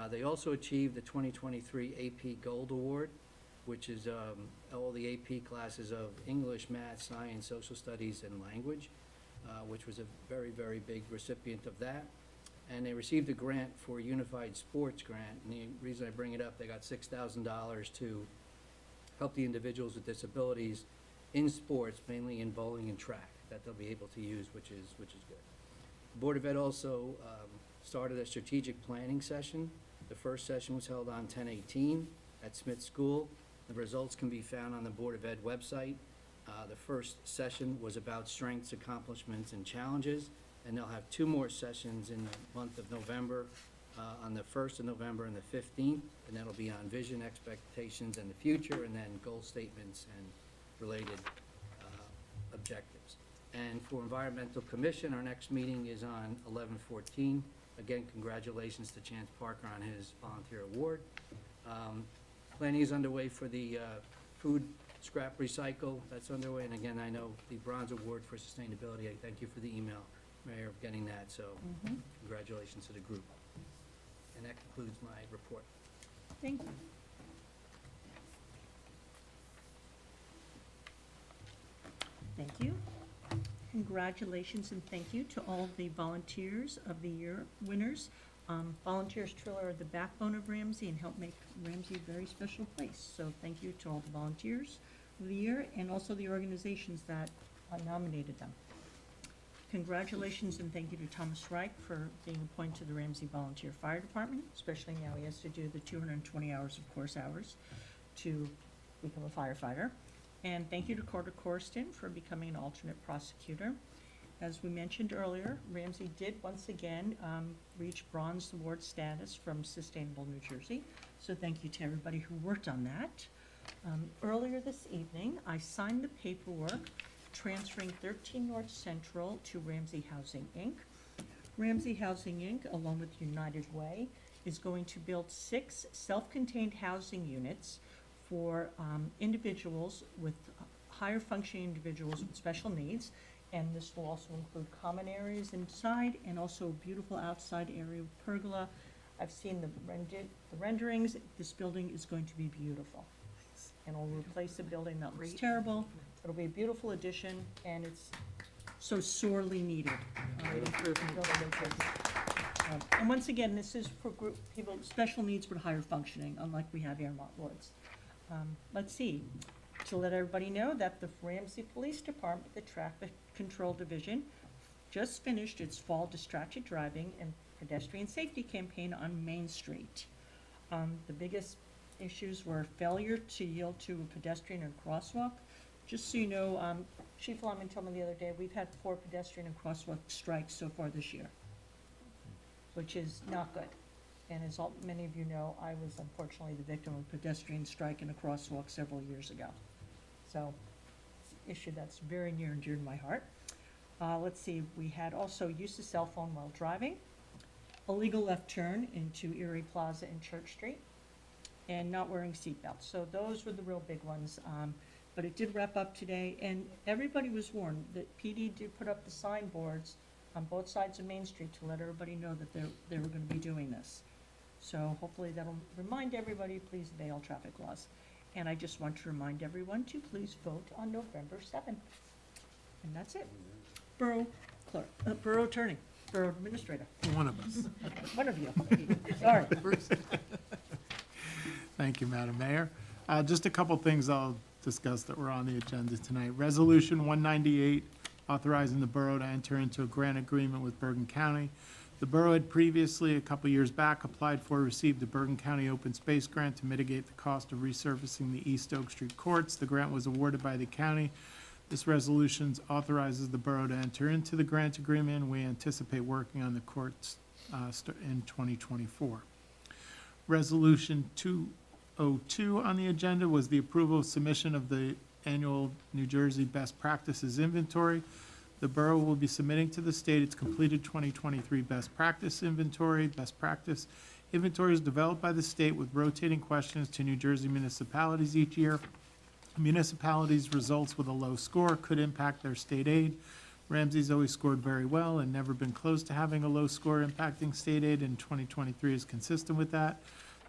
They also achieved the 2023 AP Gold Award, which is all the AP classes of English, Math, Science, Social Studies, and Language, which was a very, very big recipient of that. And they received a grant for a Unified Sports Grant, and the reason I bring it up, they got $6,000 to help the individuals with disabilities in sports, mainly in bowling and track, that they'll be able to use, which is good. The Board of Ed also started a strategic planning session. The first session was held on 10/18 at Smith School. The results can be found on the Board of Ed website. The first session was about strengths, accomplishments, and challenges, and they'll have 2 more sessions in the month of November, on the 1st of November and the 15th, and that'll be on vision, expectations, and the future, and then goal statements and related objectives. And for Environmental Commission, our next meeting is on 11/14. Again, congratulations to Chance Parker on his volunteer award. Planning is underway for the food scrap recycle, that's underway, and again, I know the Bronze Award for Sustainability, I thank you for the email, Mayor, of getting that, so congratulations to the group. And that concludes my report. Thank you. Thank you. Congratulations and thank you to all the volunteers of the year winners. Volunteers truly are the backbone of Ramsey and help make Ramsey a very special place. So thank you to all the volunteers of the year and also the organizations that nominated them. Congratulations and thank you to Thomas Reich for being appointed to the Ramsey Volunteer Fire Department, especially now he has to do the 220 hours of course hours to become a firefighter. And thank you to Carter Corston for becoming an alternate prosecutor. As we mentioned earlier, Ramsey did once again reach Bronze Award status from Sustainable New Jersey. So thank you to everybody who worked on that. Earlier this evening, I signed the paperwork transferring 13 North Central to Ramsey Housing, Inc. Ramsey Housing, Inc., along with United Way, is going to build 6 self-contained housing units for individuals with higher functioning individuals with special needs. And this will also include common areas inside and also a beautiful outside area with pergola. I've seen the renderings. This building is going to be beautiful. And it'll replace a building that looks terrible. It'll be a beautiful addition and it's so sorely needed. And once again, this is for people with special needs with higher functioning, unlike we have Airmont Woods. Let's see, to let everybody know that the Ramsey Police Department, the Traffic Control Division, just finished its fall distracted driving and pedestrian safety campaign on Main Street. The biggest issues were failure to yield to a pedestrian and crosswalk. Just so you know, Chief Lyman told me the other day, we've had 4 pedestrian and crosswalk strikes so far this year, which is not good. And as many of you know, I was unfortunately the victim of a pedestrian strike in a crosswalk several years ago. So, issue that's very near and dear to my heart. Let's see, we had also use of cell phone while driving, illegal left turn into Erie Plaza and Church Street, and not wearing seatbelts. So those were the real big ones. But it did wrap up today, and everybody was warned that PD did put up the signboards on both sides of Main Street to let everybody know that they were going to be doing this. So hopefully that'll remind everybody, please obey all traffic laws. And I just want to remind everyone to please vote on November 7th. And that's it. Borough Clerk, Borough Attorney, Borough Administrator. One of us. One of you. Sorry. Bruce. Thank you, Madam Mayor. Just a couple things I'll discuss that were on the agenda tonight. Resolution 198, authorizing the borough to enter into a grant agreement with Bergen County. The borough had previously, a couple years back, applied for and received the Bergen County Open Space Grant to mitigate the cost of resurfacing the East Oak Street courts. The grant was awarded by the county This resolution authorizes the borough to enter into the grant agreement, and we anticipate working on the courts in 2024. Resolution 202 on the agenda was the approval of submission of the annual New Jersey Best Practices Inventory. The borough will be submitting to the state its completed 2023 Best Practice Inventory. Best Practice Inventory is developed by the state with rotating questions to New Jersey municipalities each year. Municipalities' results with a low score could impact their state aid. Ramsey's always scored very well and never been close to having a low score impacting state aid, and 2023 is consistent with that.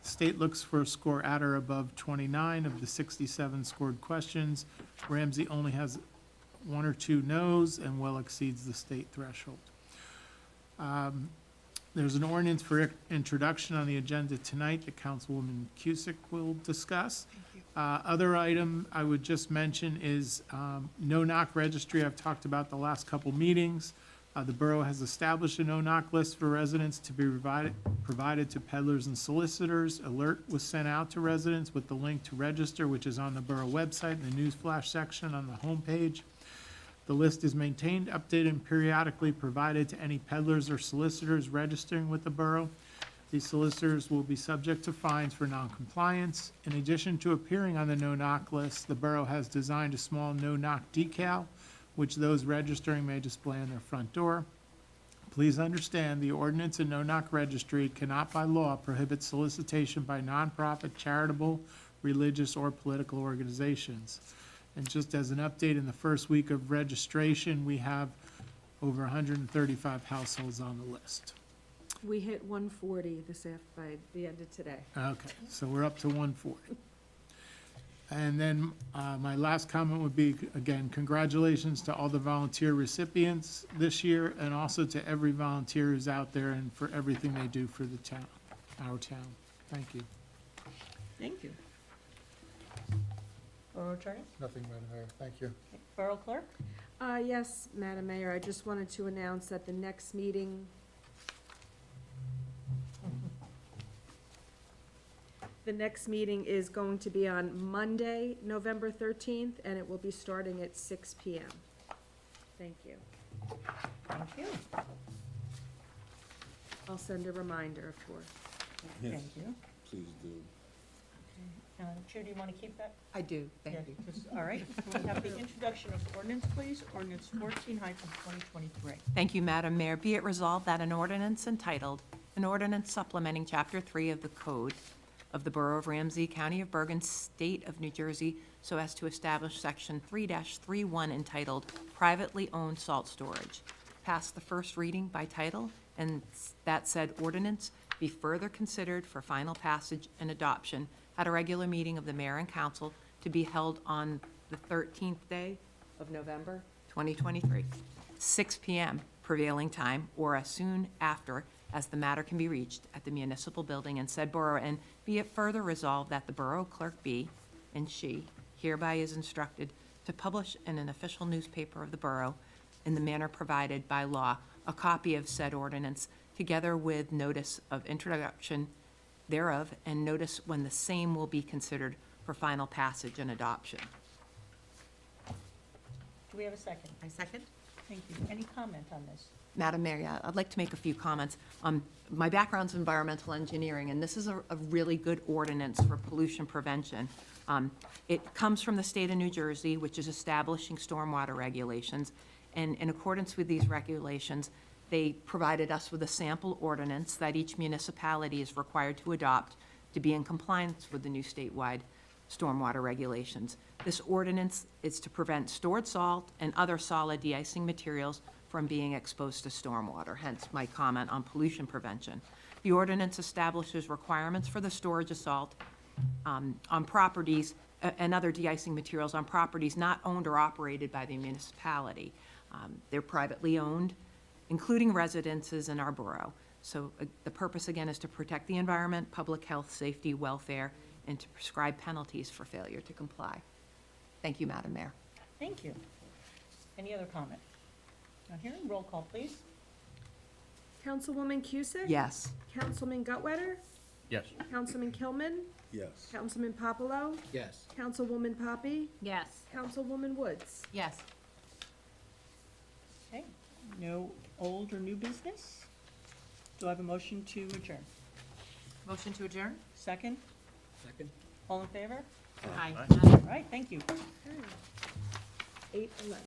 The state looks for a score at or above 29 of the 67 scored questions. Ramsey only has 1 or 2 no's and well exceeds the state threshold. There's an ordinance for introduction on the agenda tonight that Councilwoman Cusick will discuss. Other item I would just mention is no-knock registry. I've talked about the last couple meetings. The borough has established a no-knock list for residents to be provided to peddlers and solicitors. Alert was sent out to residents with the link to register, which is on the borough website in the news flash section on the homepage. The list is maintained, updated, and periodically provided to any peddlers or solicitors registering with the borough. These solicitors will be subject to fines for noncompliance. In addition to appearing on the no-knock list, the borough has designed a small no-knock decal, which those registering may display on their front door. Please understand, the ordinance and no-knock registry cannot by law prohibit solicitation by nonprofit, charitable, religious, or political organizations. And just as an update, in the first week of registration, we have over 135 households on the list. We hit 140 by the end of today. Okay, so we're up to 140. And then my last comment would be, again, congratulations to all the volunteer recipients this year, and also to every volunteer who's out there and for everything they do for the town, our town. Thank you. Thank you. Borough Attorney? Nothing, Madam Mayor. Thank you. Borough Clerk? Yes, Madam Mayor, I just wanted to announce that the next meeting is going to be on Monday, November 13th, and it will be starting at 6 p.m. Thank you. Thank you. I'll send a reminder, of course. Yes. Thank you. Please do. Chu, do you want to keep that? I do, thank Yeah, you. all right. Can we have the introduction of ordinance, please? Ordinance 14-2023. Thank you, Madam Mayor. Be it resolved that an ordinance entitled, an ordinance supplementing Chapter 3 of the Code of the Borough of Ramsey, County of Bergen, State of New Jersey, so as to establish Section 3-31 entitled Privately Owned Salt Storage, pass the first reading by title, and that said ordinance be further considered for final passage and adoption at a regular meeting of the mayor and council to be held on the 13th day of November, 2023, 6 p.m. prevailing time, or as soon after as the matter can be reached at the municipal building in said borough, and be it further resolved that the borough clerk be, and she hereby is instructed to publish in an official newspaper of the borough in the manner provided by law a copy of said ordinance, together with notice of introduction thereof, and notice when the same will be considered for final passage and adoption. Do we have a second? I second. Thank you. Any comment on this? Madam Mayor, yeah, I'd like to make a few comments. My background's environmental engineering, and this is a really good ordinance for pollution prevention. It comes from the state of New Jersey, which is establishing stormwater regulations, and in accordance with these regulations, they provided us with a sample ordinance that each municipality is required to adopt to be in compliance with the new statewide stormwater regulations. This ordinance is to prevent stored salt and other solid de-icing materials from being exposed to stormwater, hence my comment on pollution prevention. The ordinance establishes requirements for the storage of salt on properties and other de-icing materials on properties not owned or operated by the municipality. They're privately owned, including residences in our borough. So the purpose, again, is to protect the environment, public health, safety, welfare, and to prescribe penalties for failure to comply. Thank you, Madam Mayor. Thank you. Any other comment? Not hearing. Roll call, please. Councilwoman Cusick? Yes. Councilman Gutwetter? Yes. Councilman Kilman, Yes. Councilman Popolo, Yes. Councilwoman Poppy, Yes. Councilwoman Woods. Yes. Okay, no old or new business? Do I have a motion to adjourn? Motion to adjourn? Second? Second? All in favor? Aye. All right, thank you. 8:11.